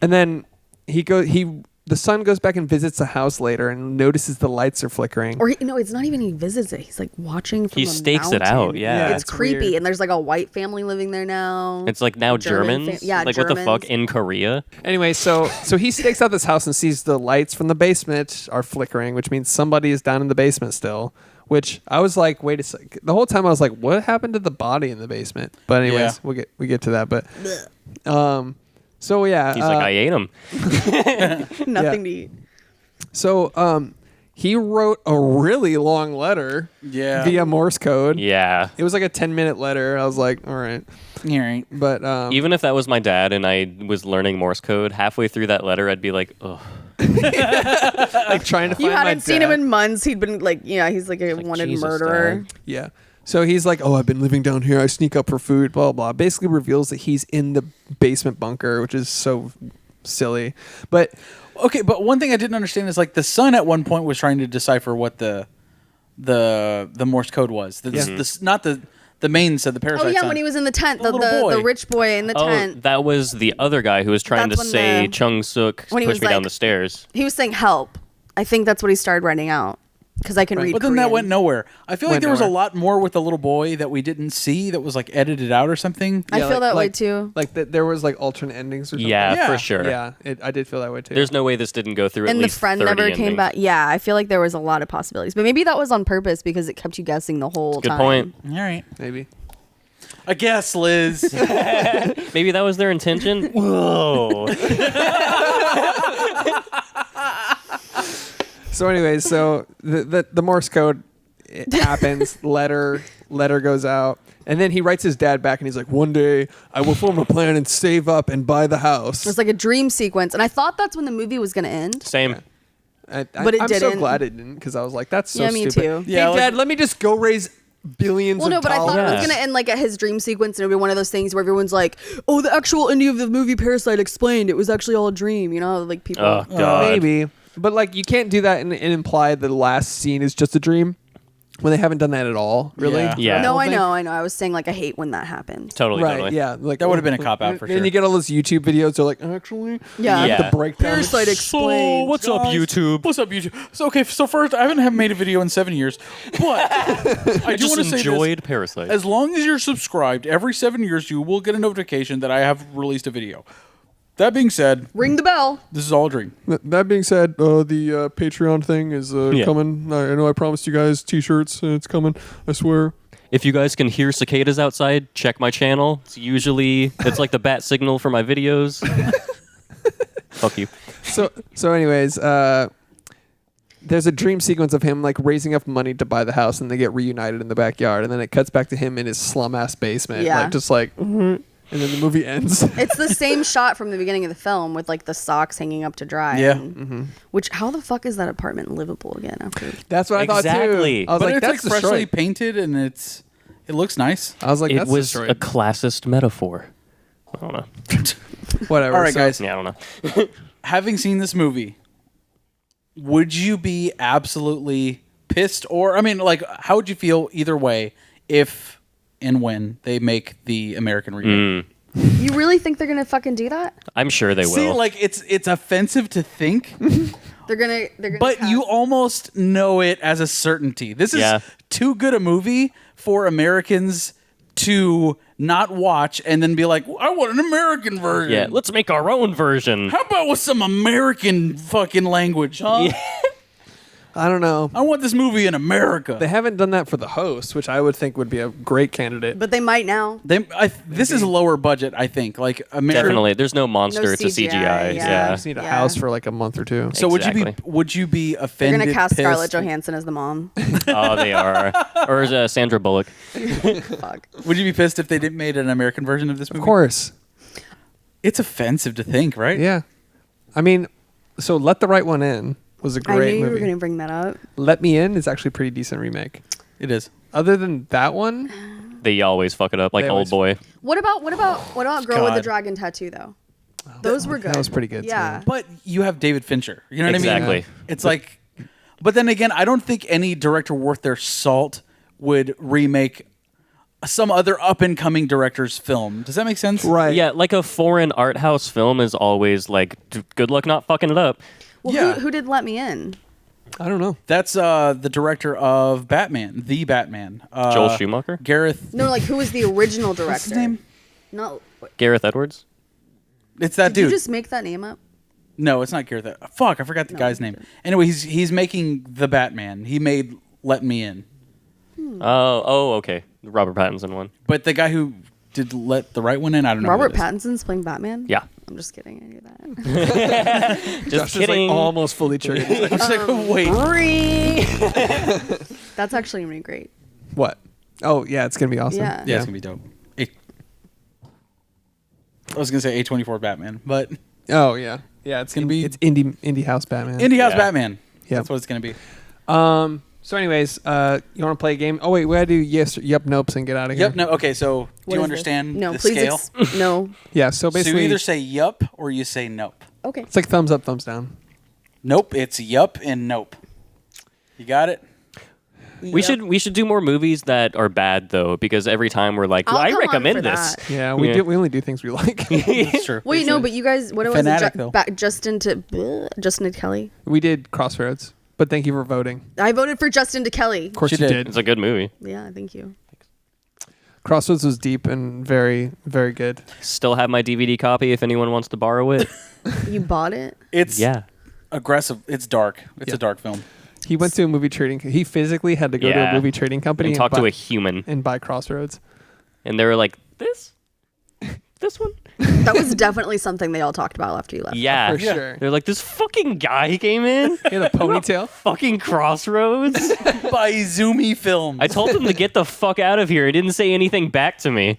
and then the son goes back and visits the house later and notices the lights are flickering. Or it's not even he visits it. He's like watching from He a stakes it mountain. out, yeah. It's it's creepy. weird. And there's like a white family living there now. It's like now German Germans. yeah, like what the fuck Germans. in Korea? Anyway, so he stakes out this house and sees the lights from the basement are flickering, which means somebody is down in the basement still. Which I was like, wait a sec. The whole time I was like, what happened to the body in the basement? But anyways, Yeah. we get to that. But so yeah, He's like, I ate him. Nothing to eat. so he wrote a really long letter Yeah. via Morse code. Yeah. It was like a 10-minute letter. I was like, all right, All right. but Even if that was my dad and I was learning Morse code, halfway through that letter, I'd be like, ugh. like trying to find You my hadn't seen him dad. in months. He'd been like, he's like a like, wanted Jesus, murderer. Dad. Yeah. So he's like, oh, I've been living down here. I sneak up for food, blah, blah, blah. Basically reveals that he's in the basement bunker, which is so silly. But Okay, but one thing I didn't understand is like the son at one point was trying to decipher what the Morse code was. Not the main son, the Parasite Oh yeah, son. when he was in the tent, The the little boy. the rich boy in the Oh, tent. that was the other guy who was trying That's to when say the- Chung Suk when he push was me down like- the stairs. He was saying help. I think that's what he started writing out. because I can read. But then that Korean. went nowhere. I feel like Went there was a nowhere. lot more with the little boy that we didn't see that was like edited out or something. I feel that way like- too. Like there was like alternate endings or something. Yeah, Yeah. for sure. Yeah, I did feel that way too. There's no way this didn't go through at And the least friend 30 never came endings. back. Yeah, I feel like there was a lot of possibilities, but maybe that was on purpose because it kept you guessing the whole Good time. point. All right. maybe. I guess, Liz. Maybe that was their intention. Whoa. So anyways, so the Morse code it happens. letter goes out, and then he writes his dad back, and he's like, "One day I will form a plan and save up and buy the house." It was like a dream sequence, and I thought that's when the movie was going to end. Same. But it I'm so didn't. glad it didn't because I was like, "That's so Yeah, me stupid." too. Hey, Yeah, like- Dad, let me just go raise billions. Well, no, of but I thought it dollars. was going to end like at his dream sequence, and it would be one of those things where everyone's like, "Oh, the actual ending of the movie Parasite explained it was actually all a dream." You know, like people. Oh, God. Maybe, but like you can't do that and imply the last scene is just a dream when they haven't done that at all. Really? Yeah. Yeah. No, Whole I thing? know. I was saying like I hate when that happens. Totally, Right, totally. yeah, like That would've been a cop-out for And sure. you get all those YouTube videos. They're like, actually, Yeah. Yeah. the breakdown. Parasite explained. what's up, Guys, YouTube? What's up, YouTube? So okay, so first, I haven't made a video in 7 years, but I do Just want to say enjoyed this. Parasite. As long as you're subscribed, every 7 years you will get a notification that I have released a video. That being said, Ring the bell. this is all a dream. That being said, the Patreon thing is Yeah. coming. I know I promised you guys T-shirts. It's coming. I swear. If you guys can hear cicadas outside, check my channel. It's like the bat signal for my videos. Fuck you. So anyways, there's a dream sequence of him like raising up money to buy the house, and they get reunited in the backyard, and then it cuts back to him in his slum ass basement, Yeah. like just like, and then the movie ends. It's the same shot from the beginning of the film with like the socks hanging up to dry. Yeah. and- Which how the fuck is that apartment livable again after? That's what I thought Exactly. too. I was But like, it's that's like freshly destroyed. painted and it looks nice. I was like, It that's was a destroyed. classist metaphor. I don't know. Whatever. All right, so- guys. Yeah, I don't know. Having seen this movie, would you be absolutely pissed, or I mean, like, how would you feel either way if and when they make the American remake? You really think they're gonna fucking do that? I'm sure they will. See, like it's offensive to think, They're gonna. but cast- you almost know it as a certainty. This is Yeah. too good a movie for Americans to not watch and then be like, I want an American version. yeah, let's make our own version. How about with some American fucking language, huh? I don't know. I want this movie in America. They haven't done that for the host, which I would think would be a great candidate. But they might now. This is lower budget, I think. Like American. Definitely. There's no monster. No it's a CGI, CGI. yeah. Yeah. Just need a Yeah. house for like a month or two. So Exactly. would you be They're offended? gonna cast pissed? Scarlett Johansson as the mom. Oh, they are. Or is Sandra Bullock? Fuck. Would you be pissed if they didn't made an American version of this movie? Of course. It's offensive to think, right? Yeah. I mean, so Let the Right One In was a I knew great you were movie. gonna bring that up. Let Me In is actually a pretty decent remake. It is. Other than that one, They always fuck it up, like They Old always- Boy. What about Girl with the God. Dragon Tattoo though? Those were good. that was pretty good, Yeah. too. But you have David Fincher. You know what I Exactly. mean? It's like, but then again, I don't think any director worth their salt would remake some other up and coming director's film. Does that make sense? right? Yeah, like a foreign art house film is always like, good luck not fucking it up. Well, Yeah. who did Let Me In? I don't know. That's the director of Batman, the Batman. Joel Schumacher? Gareth. No, like who was the original director? What's his name? No. Gareth Edwards? It's that Did dude. you just make that name up? No, it's not Gareth. Fuck, I forgot the guy's name. Anyway, he's making the Batman. He made Let Me In. Oh, okay. Robert Pattinson one. But the guy who did Let the Right One In, I don't know. Robert who it is. Pattinson's playing Batman? Yeah. I'm just kidding. I knew that. Just Josh is kidding. like almost fully triggered. He's like, I was like, wait. That's actually gonna be great. what? Oh yeah, it's gonna be awesome. Yeah. Yeah, it's gonna be dope. I was gonna say A24 Batman, but Oh yeah. Yeah, it's gonna be- it's indie house Batman. Indie House Yeah. Batman. Yeah. That's what it's gonna be. So anyways, you want to play a game? Oh wait, we gotta do yes, yep, nopes, and get out of here. Yep. No. Okay. So do What you is understand this? No, the please. scale? No. Yeah. So So you basically, either say yup or you say nope. Okay. it's like thumbs up, thumbs down. Nope. It's yup and nope. You got it. We should do more movies that are bad though, because every time we're like, I'll I come on recommend for this. that. Yeah, we Yeah. We only do things we like. That's true. Wait, no, but you guys, what was Fanatic, it? though. Justin to Kelly. we did Crossroads. But thank you for voting. I voted for Justin DeKelly. Of course She you did. did. It's a good movie. Yeah, thank you. Crossroads was deep and very, very good. Still have my DVD copy if anyone wants to borrow it. You bought it? It's Yeah. aggressive. It's dark. It's Yeah. a dark film. He went to a movie trading. He physically had to go to Yeah. a movie trading company And talk to buy, a human. and buy Crossroads. And they were like, this one? That was definitely something they all talked about after you left. Yeah. For sure. They're like, this fucking guy came in? He had a ponytail. Fucking Crossroads? By Zoomy Films. I told him to get the fuck out of here. He didn't say anything back to me.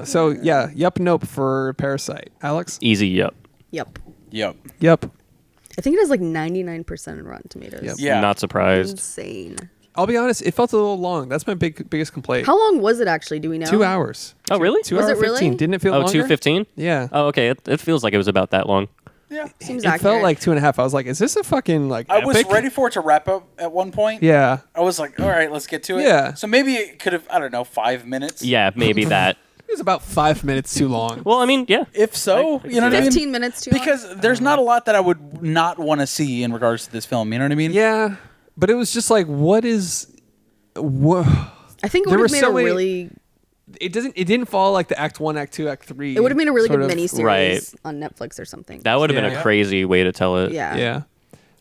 So yeah, yup, nope for Parasite. Alex? Easy, yep. Yep. Yep. Yup. I think it has like 99% in Rotten Tomatoes. Yep. Yeah. Not surprised. Insane. I'll be honest, it felt a little long. That's my biggest complaint. How long was it actually? Do we know? 2 hours. Oh, really? 2 Was hours it really? 15. Didn't it feel Oh, longer? 2:15? Yeah. Oh, okay. It feels like it was about that long. Yeah. Seems It accurate. felt like 2.5. I was like, is this a fucking like I was epic? ready for it to wrap up at one point. Yeah. I was like, all right, let's get to it. Yeah. So maybe it could have, I don't know, 5 minutes. Yeah, maybe that. It was about 5 minutes too long. Well, I mean, yeah. If so, you know what I mean? 15 minutes too long? Because there's not a lot that I would not want to see in regards to this film. You know what I mean? Yeah. But it was just like, what is... What? I think it There would were have made so a many- really... It didn't follow like the Act 1, Act 2, Act 3. It would have made a really sort good of- miniseries Right. on Netflix or something. That would have been Yeah. a crazy way to tell it. yeah. Yeah.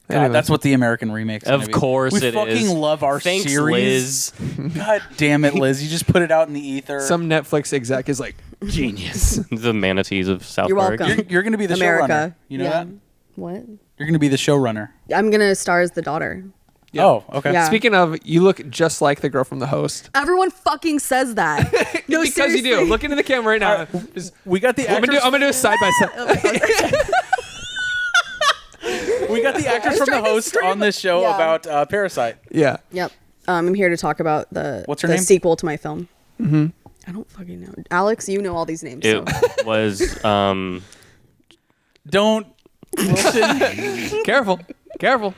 God, Anyway. that's what the American remake's Of gonna be. course we it fucking is. love our Thanks, series. Liz. God damn it, Liz. You just put it out in the ether. Some Netflix exec is like, genius. The manatees of South You're Park. welcome. You're going to be the America. showrunner. You know Yeah. that? What? You're going to be the showrunner. I'm going to star as the daughter. Yeah. Oh, okay. Yeah. Speaking of, you look just like the girl from The Host. Everyone fucking says that. No, because seriously. you do. Look into the camera right now. Just- We got the I'm actors. gonna do a side by side. We got the actors from the trying to host scream on this show Yeah. about Parasite. Yeah. Yep. I'm here to talk about the What's her the name? sequel to my film. Mm-hmm. I don't fucking know. Alex, you know all these names. So. It was Don't. Careful. Careful.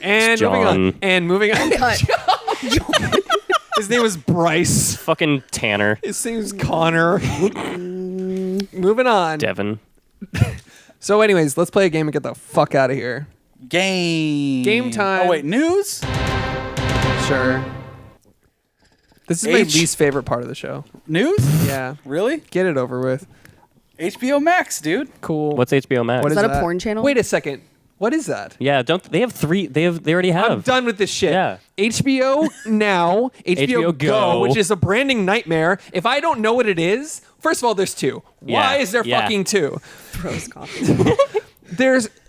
And John. moving on. Cut. His name was Bryce. fucking Tanner. His name was Connor. Moving on. Devin. So, anyways, let's play a game and get the fuck out of here. Game time. Oh, wait. News? Sure. This is my least favorite part of the show. News? Yeah. Really? Get it over with. HBO Max, dude. Cool. What's HBO Max? What Is that a porn channel? Wait a second. What is that? Yeah, don't they have 3? They already have. I'm done with this shit. Yeah. HBO Now, HBO HBO Go, Go. which is a branding nightmare. If I don't know what it is, first of all, there's 2. Why Yeah. is there Yeah. fucking 2? Throws coffee.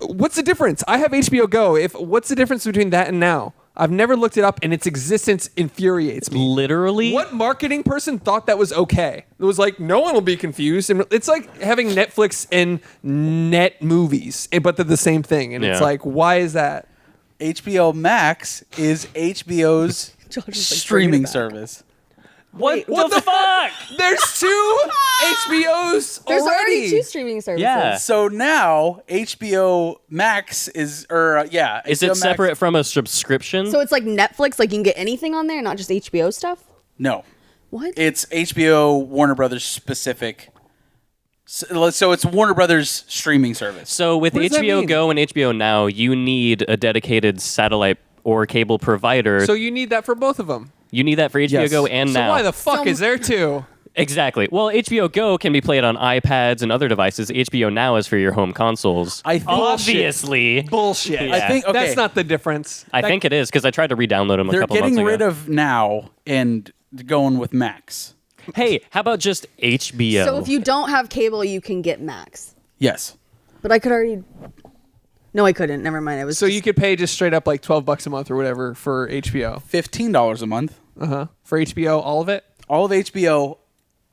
What's the difference? I have HBO Go. What's the difference between that and Now? I've never looked it up, and its existence infuriates me. Literally. What marketing person thought that was okay? It was like, no one will be confused. And it's like having Netflix and Net movies, but they're the same thing. And it's Yeah. like, why is that? HBO Max is HBO's Josh is, like, bringing streaming it back. service. What, What the the fuck? There's 2 HBOs There's already. already 2 streaming services. Yeah. So now HBO Max is, Is HBO it Max- separate from a subscription? So it's like Netflix, like you can get anything on there, not just HBO stuff? No, What? it's HBO Warner Brothers specific. So it's Warner Brothers streaming service. So with What does that HBO mean? Go and HBO Now, you need a dedicated satellite or cable provider. So you need that for both of them. you need that for HBO Yes. Go and So Now. why the fuck So- is there 2? Exactly. Well, HBO Go can be played on iPads and other devices. HBO Now is for your home consoles. I think- Obviously. Bullshit. Yeah. I think okay, That's not the difference. I think it is because I tried to re-download them a they're couple months getting ago. rid of Now and going with Max. Hey, how about just HBO? So if you don't have cable, you can get Max. Yes. But I could already. No, I couldn't. Never mind. I was. So just- you could pay just straight up like $12 a month or whatever for HBO. $15 a month. For HBO, all of it? All of HBO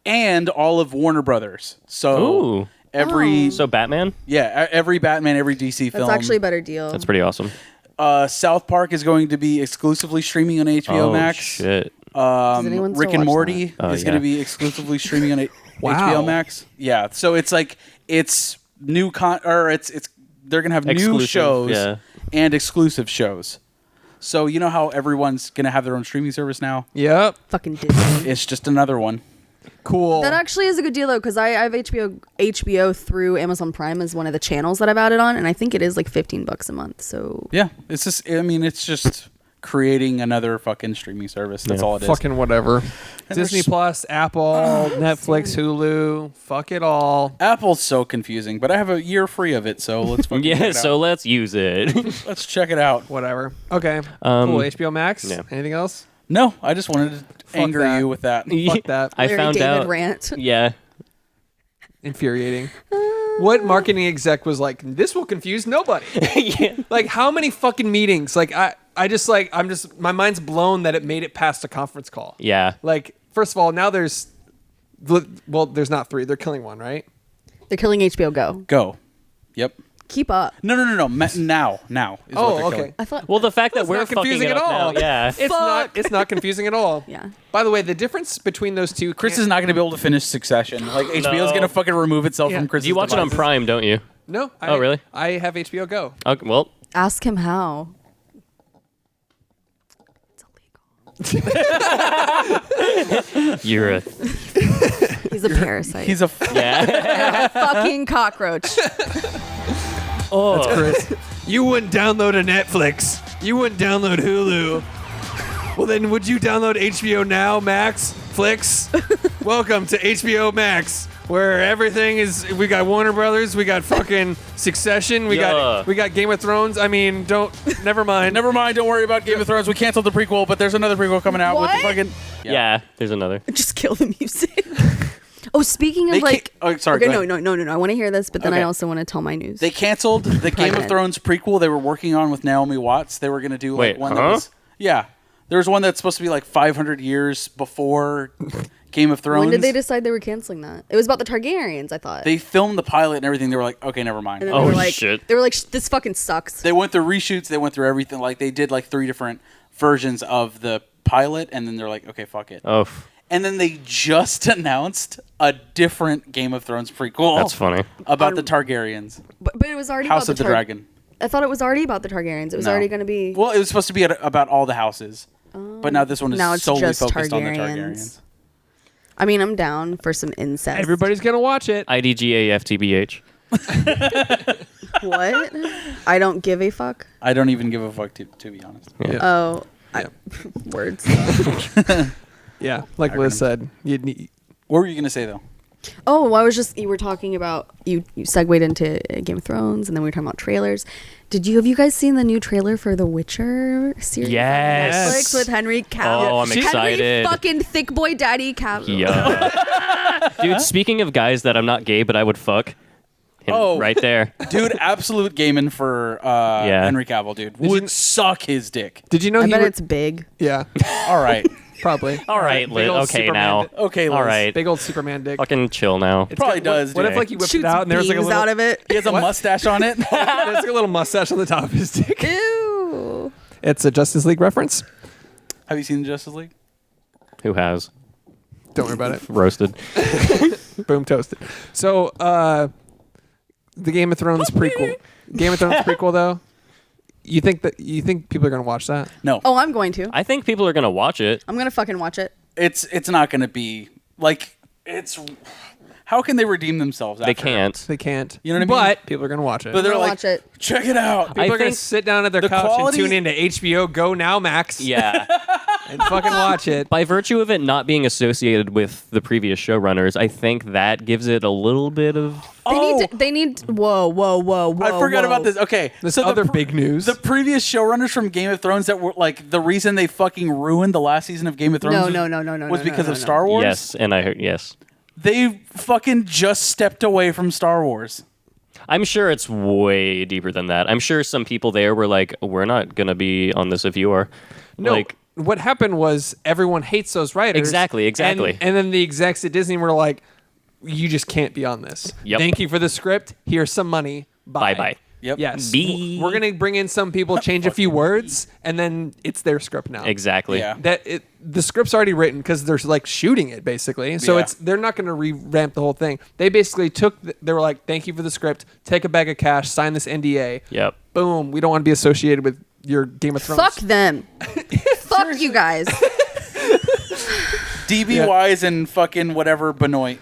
and all of Warner Brothers. So Ooh. every So Batman? every Batman, every DC film. That's actually a better deal. That's pretty awesome. South Park is going to be exclusively streaming on HBO oh, Max. shit. anyone still Rick and watch Morty that? Oh, is going yeah. to be exclusively streaming on Wow. HBO Max. Yeah, so it's like it's new it's they're going to have new Exclusive, shows yeah. and exclusive shows. So you know how everyone's going to have their own streaming service now? Yep. Fucking Disney. It's just another one. Cool. That actually is a good deal though, because I have HBO through Amazon Prime as one of the channels that I've added on, and I think it is like $15 a month. So Yeah, it's just. I mean, it's just creating another fucking streaming service. That's all it is. Fucking whatever. And Disney there's- Plus, Apple, Netflix, Hulu. Fuck it all. Apple's so confusing, but I have a year free of it, so let's fucking check Yeah, it so out. let's use it. Let's check it out. Whatever. Okay. Um, Cool. HBO Max. yeah. Anything else? No, I just wanted to anger that. you with that. Fuck that. I Larry found David out. rant. Yeah. Infuriating. What marketing exec was like, this will confuse nobody? Yeah. Like, how many fucking meetings? Like, my mind's blown that it made it past a conference call. Yeah. Like, first of all, now there's there's not 3. They're killing one, right? They're killing HBO Go. Go. Yep. Keep up. No. Now is what they're okay. killing. I thought. Well, the fact that It's we're not fucking confusing it at up all. now, yeah. It's not confusing at all. Yeah. By the way, the difference between those two, Chris is not going to be able to finish Succession. Like HBO's going to fucking remove itself Yeah. from Chris. You watch it on Prime, don't you? No. Oh, really? I have HBO Go. Okay, well, Ask him how. It's illegal. you're a He's a parasite. He's a. yeah. fucking cockroach. Oh, Chris, you wouldn't download a Netflix. You wouldn't download Hulu. Well, then would you download HBO Now, Max, Flix? Welcome to HBO Max, where everything is. We got Warner Brothers, we got fucking Succession, we got Game of Thrones. I mean, never mind. Never mind. Don't worry about Game of Thrones. We canceled the prequel, but there's another prequel coming out with the What? fucking. yeah. There's another. Just kill the music. Oh, speaking of They like. oh, sorry. Okay, go no. ahead. I want to hear this, but then I Okay. also want to tell my news. They canceled the Game of Pregnant. Thrones prequel they were working on with Naomi Watts. They were going to do like Wait, one that huh? was. Yeah. There was one that's supposed to be like 500 years before Game of Thrones. When did they decide they were canceling that? It was about the Targaryens, I thought. They filmed the pilot and everything. They were like, okay, never mind. and then Oh, they were like, shit. They were like, this fucking sucks. They went through reshoots. They went through everything. Like they did like 3 different versions of the pilot, and then they're like, okay, fuck it. Oh, And then they just announced a different Game of Thrones prequel. that's funny. About the Targaryens, But it was already House about of the Dragon. I thought it was already about the Targaryens. It was No. already going to be. Well, it was supposed to be about all the houses, but now this one is Now it's solely just focused on the Targaryens. Targaryens. I mean, I'm down for some incest. Everybody's gonna watch it. IDGAFTBH. What? I don't give a fuck. I don't even give a fuck to be honest. Oh, Yeah. words. Yeah, like Liz said, you'd need. What were you gonna say though? Oh, I was just you were talking about you segued into Game of Thrones, and then we were talking about trailers. Have you guys seen the new trailer for The Witcher series? Yes. on Netflix with Henry Cavill. Oh, I'm excited. Henry fucking thick boy daddy Cavill. Yeah. Dude, speaking of guys that I'm not gay, but I would fuck. Him Oh. right there. Dude, absolute gaming for Henry Cavill, dude. Would suck his dick. Did you know I he? bet it's big. Yeah, All right. probably. All right, Big Liz. old Okay, Superman now. dick. Okay, Liz. All right. Big old Superman dick. Fucking chill now. It's Probably got- does, What if dude. like he whipped Shoots it out and there's like a beams little, out of it. He has a mustache on it. there's like a little mustache on the top of his dick. Ew. It's a Justice League reference. Have you seen Justice League? Who has? Don't worry about it. Roasted. Boom, toasted. So, the Game of Thrones prequel. Game of Thrones prequel, though. You think people are gonna watch that? No. Oh, I'm going to. I think people are going to watch it. I'm gonna fucking watch it. It's not gonna be like it's. How can they redeem themselves? They after? can't. They can't. You know what I mean? But people are gonna watch it. But they're gonna like, watch it. check it out. People I are gonna think sit down at their the couch quality- and tune into HBO Go Now Max Yeah. and fucking watch it. By virtue of it not being associated with the previous showrunners, I think that gives it a little bit of. They need. Whoa. I forgot about this. Okay, This so other big news. The previous showrunners from Game of Thrones that were like the reason they fucking ruined the last season of Game of Thrones. No, was because no, of Star Wars. Yes, and I heard yes. They fucking just stepped away from Star Wars. I'm sure it's way deeper than that. I'm sure some people there were like, "We're not gonna be on this if you are." No, Like, what happened was everyone hates those writers. Exactly. And then the execs at Disney were like, you just can't be on this. Yep. Thank you for the script. Here's some money. Bye. Bye-bye. Yep. Yes. Bee. We're going to bring in some people, change a few words, and then it's their script now. exactly. Yeah. The script's already written because they're like shooting it basically. So Yeah. they're not going to revamp the whole thing. They basically they were like, thank you for the script. Take a bag of cash, sign this NDA. Yep. Boom. We don't want to be associated with your Game of Thrones. Fuck them. Fuck you guys. DB Wise and fucking whatever Benoit.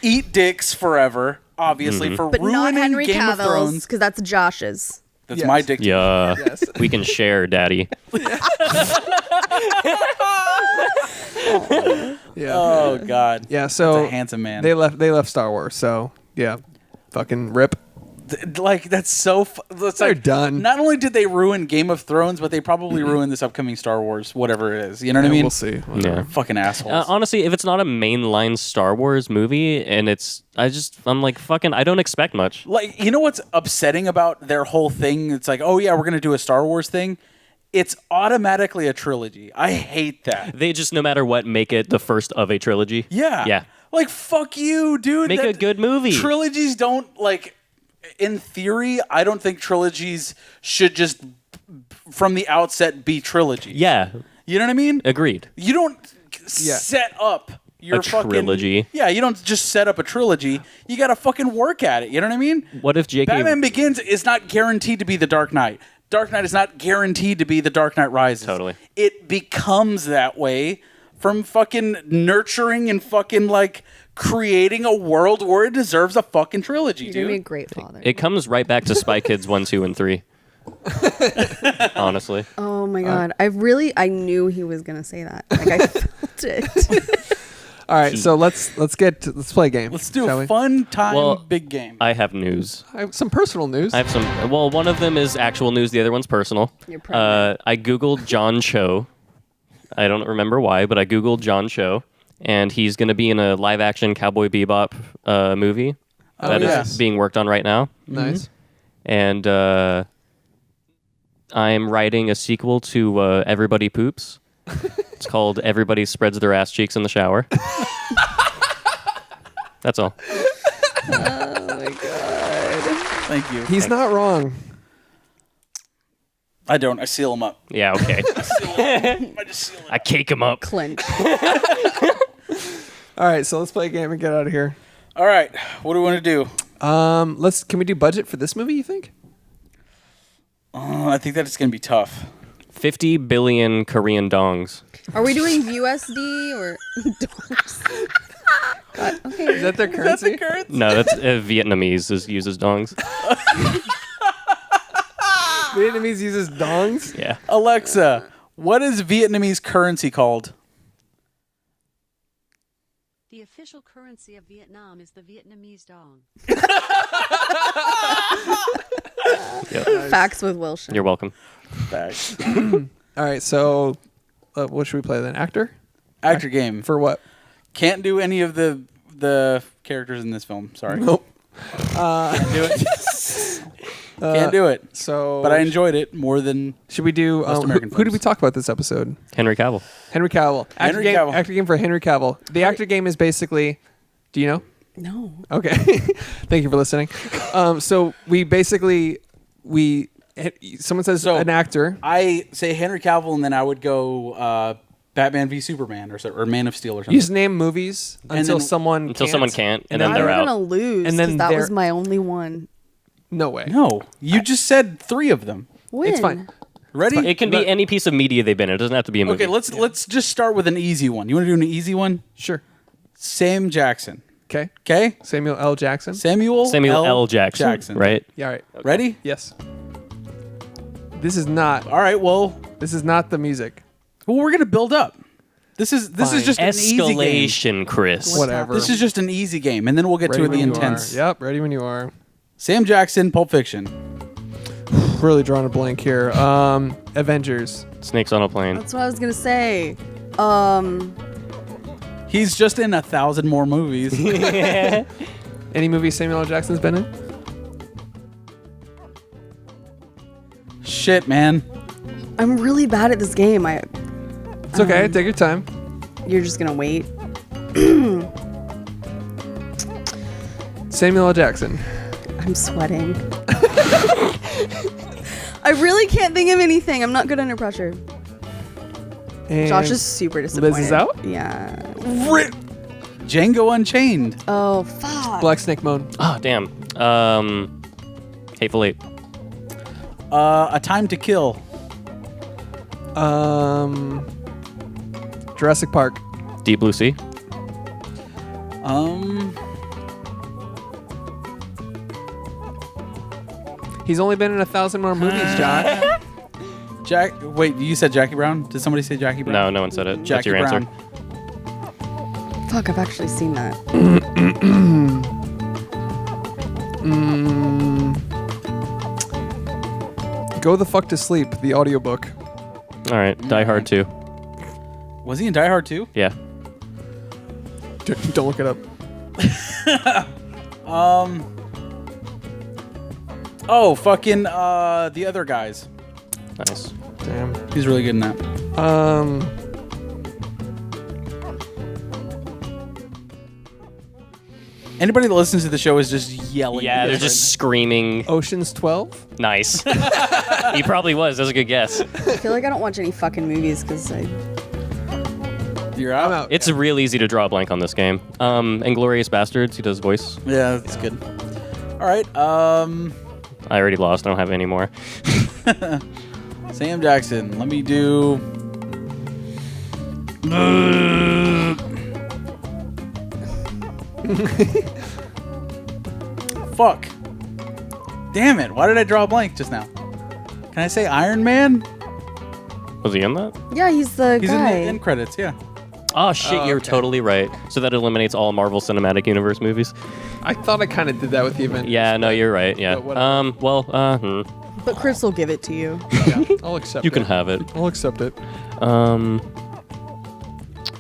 Eat dicks forever, obviously, for But not ruining Henry Game of Cavill's, Thrones. because that's Josh's. That's Yes. my dick. Yeah. Yes. We can share, Daddy. Yeah. Oh God. Yeah. That's So a handsome man. they left Star Wars. So yeah, fucking rip. Like that's so. It's They're like, done. Not only did they ruin Game of Thrones, but they probably ruined this upcoming Star Wars, whatever it is. You know what I mean? We'll see. Yeah. Fucking assholes. Honestly, if it's not a mainline Star Wars movie, and I'm like, fucking, I don't expect much. Like, you know what's upsetting about their whole thing? It's like, oh yeah, we're gonna do a Star Wars thing. It's automatically a trilogy. I hate that. They just, no matter what, make it the first of a trilogy. Yeah. Yeah. Like, fuck you, dude. Make a good movie. Trilogies don't, like, in theory, I don't think trilogies should just, from the outset, be trilogies. Yeah. You know what I mean? Agreed. You don't set up your fucking trilogy. Yeah, you don't just set up a trilogy. You got to fucking work at it. You know what I mean? What if J.K. Batman Begins is not guaranteed to be The Dark Knight. Dark Knight is not guaranteed to be The Dark Knight Rises. Totally. It becomes that way from fucking nurturing and fucking like creating a world where it deserves a fucking trilogy, You're going to be a dude. great father. It comes right back to Spy Kids 1, 2, and 3. Honestly. Oh my God. I knew he was going to say that. Like, I felt it. All right. So let's play a game. Let's do shall a we? fun time Well, big game. I have news. I have some personal news. I have some. Well, one of them is actual news. The other one's personal. You're pregnant. I googled John Cho. I don't remember why, but I googled John Cho, and he's going to be in a live-action Cowboy Bebop movie that is yes. being worked on right now. Nice. And I'm writing a sequel to Everybody Poops. It's called Everybody Spreads Their Ass Cheeks in the Shower. That's all. Oh my God. Thank you. He's not wrong. I don't. I seal them up. Yeah, okay. I just seal them. I cake him up. Clinch. All right. So let's play a game and get out of here. All right. What do we want to do? Can we do budget for this movie? You think? I think that it's going to be tough. 50 billion Korean dongs. Are we doing USD or dollars? God, okay. Is that their currency? No, that's Vietnamese uses dongs. Vietnamese uses dongs. Yeah. Alexa, what is Vietnamese currency called? The official currency of Vietnam is the Vietnamese dong. Facts with Wilshire. You're welcome. Facts. All right. So what should we play then? Actor? Actor game. For what? Can't do any of the characters in this film. Sorry. Nope. Can't do it. Can't do it. So, But I enjoyed it more than should we do? Most American who did we films. talk about this episode? Henry Cavill. Henry Cavill. Actor Henry game, Cavill. Actor game for Henry Cavill. The actor game is basically. Do you know? No. Okay. Thank you for listening. So we basically someone says So- an actor. I say Henry Cavill, and then I would go Batman v Superman or Man of Steel or something. You just name movies until then- someone Someone can't, and then I'm they're gonna out. lose And then because that they're- was my only one. No way. No, you just said 3 of them. When? It's fine. Ready? It can be any piece of media they've been in. It doesn't have to be a movie. Okay, let's just start with an easy one. You want to do an easy one? Sure. Sam Jackson. Okay. Okay? Samuel L. Jackson. Samuel L. Jackson, right? Yeah. All right. Ready? Yes. This is not. All right, well, This is not the music. we're going to build up. This is Fine. just an easy game. Escalation, Chris. Whatever. This is just an easy game, and then we'll get Ready to the when you intense. are. Yep. Ready when you are. Sam Jackson, Pulp Fiction. Really drawing a blank here. Avengers. Snakes on a plane. That's what I was gonna say. He's just in 1,000 more movies. Any movie Samuel L. Jackson's been in? Shit, man. I'm really bad at this game. It's okay. Take your time. You're just gonna wait. Samuel L. Jackson. I'm sweating. I really can't think of anything. I'm not good under pressure. And Josh is super disappointed. Liz is out? Yeah. Django Unchained. Oh fuck. Black Snake Moan. Oh, damn. Hateful Eight. A Time to Kill. Jurassic Park. Deep Blue Sea. He's only been in 1,000 more movies, Josh. Wait, you said Jackie Brown? Did somebody say Jackie Brown? No, no one said it. That's Jackie your Brown. answer. Fuck, I've actually seen that. Go the fuck to sleep. The audiobook. All right. Die Hard 2. Was he in Die Hard 2? Yeah. Don't look it up. Oh, fucking the other guys. Nice. Damn. He's really good in that. Anybody that listens to the show is just yelling. Yeah, at they're us just screaming. Ocean's 12. Nice. He probably was. That was a good guess. I feel like I don't watch any fucking movies because I. You're out. I'm out. It's real easy to draw a blank on this game. Inglorious Bastards, he does voice. Yeah, that's good. All right. I already lost. I don't have any more. Sam Jackson. Let me do. Fuck. Damn it. Why did I draw a blank just now? Can I say Iron Man? Was he in that? Yeah, he's the He's guy. in the end credits, yeah. Oh, shit, you're okay. totally right. So that eliminates all Marvel Cinematic Universe movies? I thought I kind of did that with the Avengers. Yeah, no, you're right. Yeah. But whatever. But Chris will give it to you. Yeah, I'll accept it. You can have it. I'll accept it.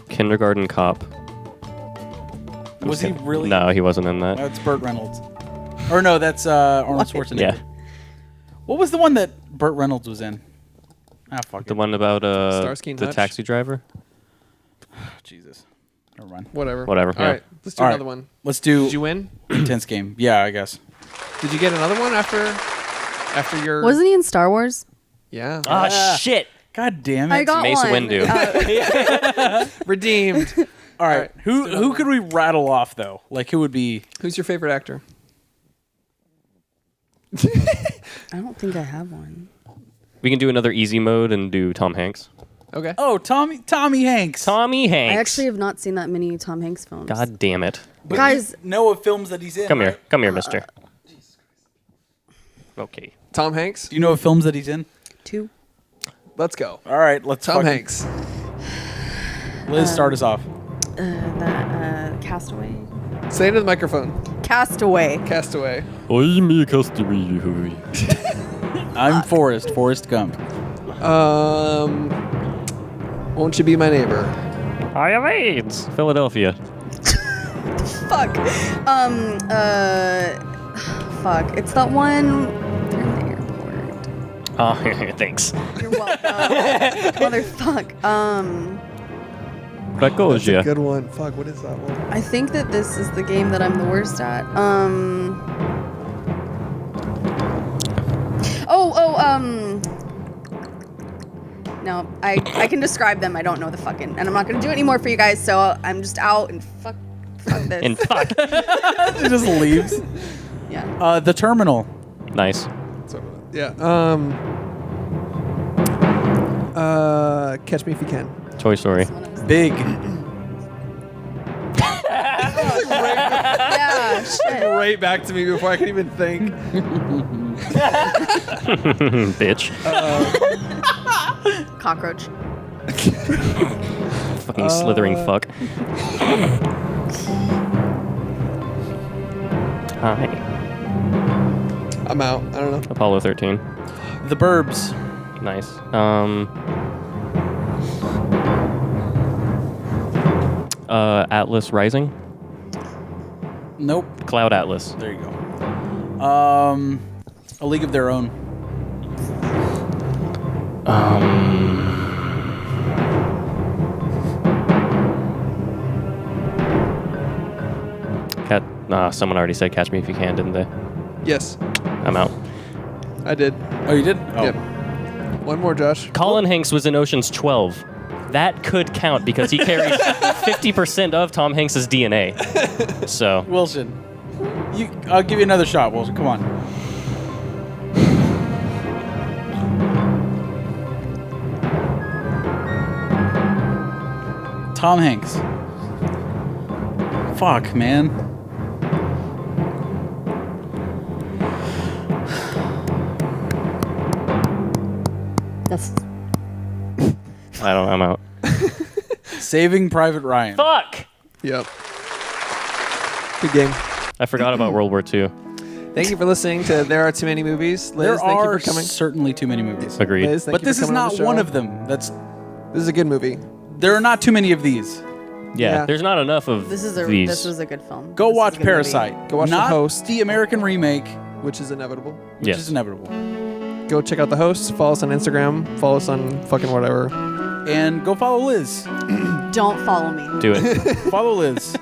Kindergarten Cop. Was he really? No, he wasn't in that. That's Burt Reynolds. Or no, that's Arnold Schwarzenegger. Yeah. What was the one that Burt Reynolds was in? Ah, fuck The it. one about Starsky and the Hutch? taxi driver? Jesus. Never mind. Whatever. Whatever, All yeah. right, let's do All another right. one. Let's do Did you win? intense game. Yeah, I guess. Did you get another one after your? Wasn't he in Star Wars? Yeah. Ah, shit. God damn it. I got Mace one. Windu. Redeemed. All right. All right. Who could we rattle off though? Like who would be? Who's your favorite actor? I don't think I have one. We can do another easy mode and do Tom Hanks. Okay. Oh, Tommy Hanks. Tommy Hanks. I actually have not seen that many Tom Hanks films. God damn it. But Guys- you know of films that he's in. Come right? here. Come here, mister. Okay. Tom Hanks. Do you know of films that he's in? 2. Let's go. All right, let's Tom fucking- Hanks. Liz, start us off. Castaway. Say it to the microphone. Castaway. Castaway. I'm a castaway. I'm Forrest Gump. Won't you be my neighbor? I have AIDS. Philadelphia. Fuck. Fuck. It's that one. They're in the airport. Oh, thanks. You're welcome. Motherfuck. That goes, That's a yeah. good one. Fuck. What is that one? I think that this is the game that I'm the worst at. No, I can describe them. I don't know the fucking, and I'm not gonna do it anymore for you guys. So I'm just out and fuck this. And fuck. She just leaves. Yeah. The Terminal. Nice. Yeah. Catch Me If You Can. Toy Story. Big. Yeah. Shit. Right back to me before I can even think. Bitch. Cockroach. Fucking slithering fuck. Hi. I'm out. I don't know. Apollo 13. The Burbs. Nice. Atlas Rising. Nope. Cloud Atlas. There you go. A League of Their Own. Someone already said Catch Me If You Can, didn't they? Yes, I'm out. I did. Oh, you did? Oh. Yep. One more, Josh. Colin Hanks was in Ocean's 12. That could count because he carries 50% of Tom Hanks' DNA. So, Wilson. I'll give you another shot, Wilson. Come on. Tom Hanks. Fuck, man. That's I don't. I'm out. Saving Private Ryan. Fuck. Yep. Good game. I forgot about World War II. Thank you for listening to There Are Too Many Movies. Liz, There thank you are for coming. certainly too many movies. Agreed. Liz, thank But you this for is coming on not the one show. of them. This is a good movie. There are not too many of these. Yeah, there's not enough of this these. was a good film. Go This is a watch good movie. Parasite. Go watch The not Host. the American remake, Which is inevitable. which Yes. is inevitable. Go check out The Host. Follow us on Instagram. Follow us on fucking whatever. And go follow Liz. Don't follow me. Do it. Follow Liz.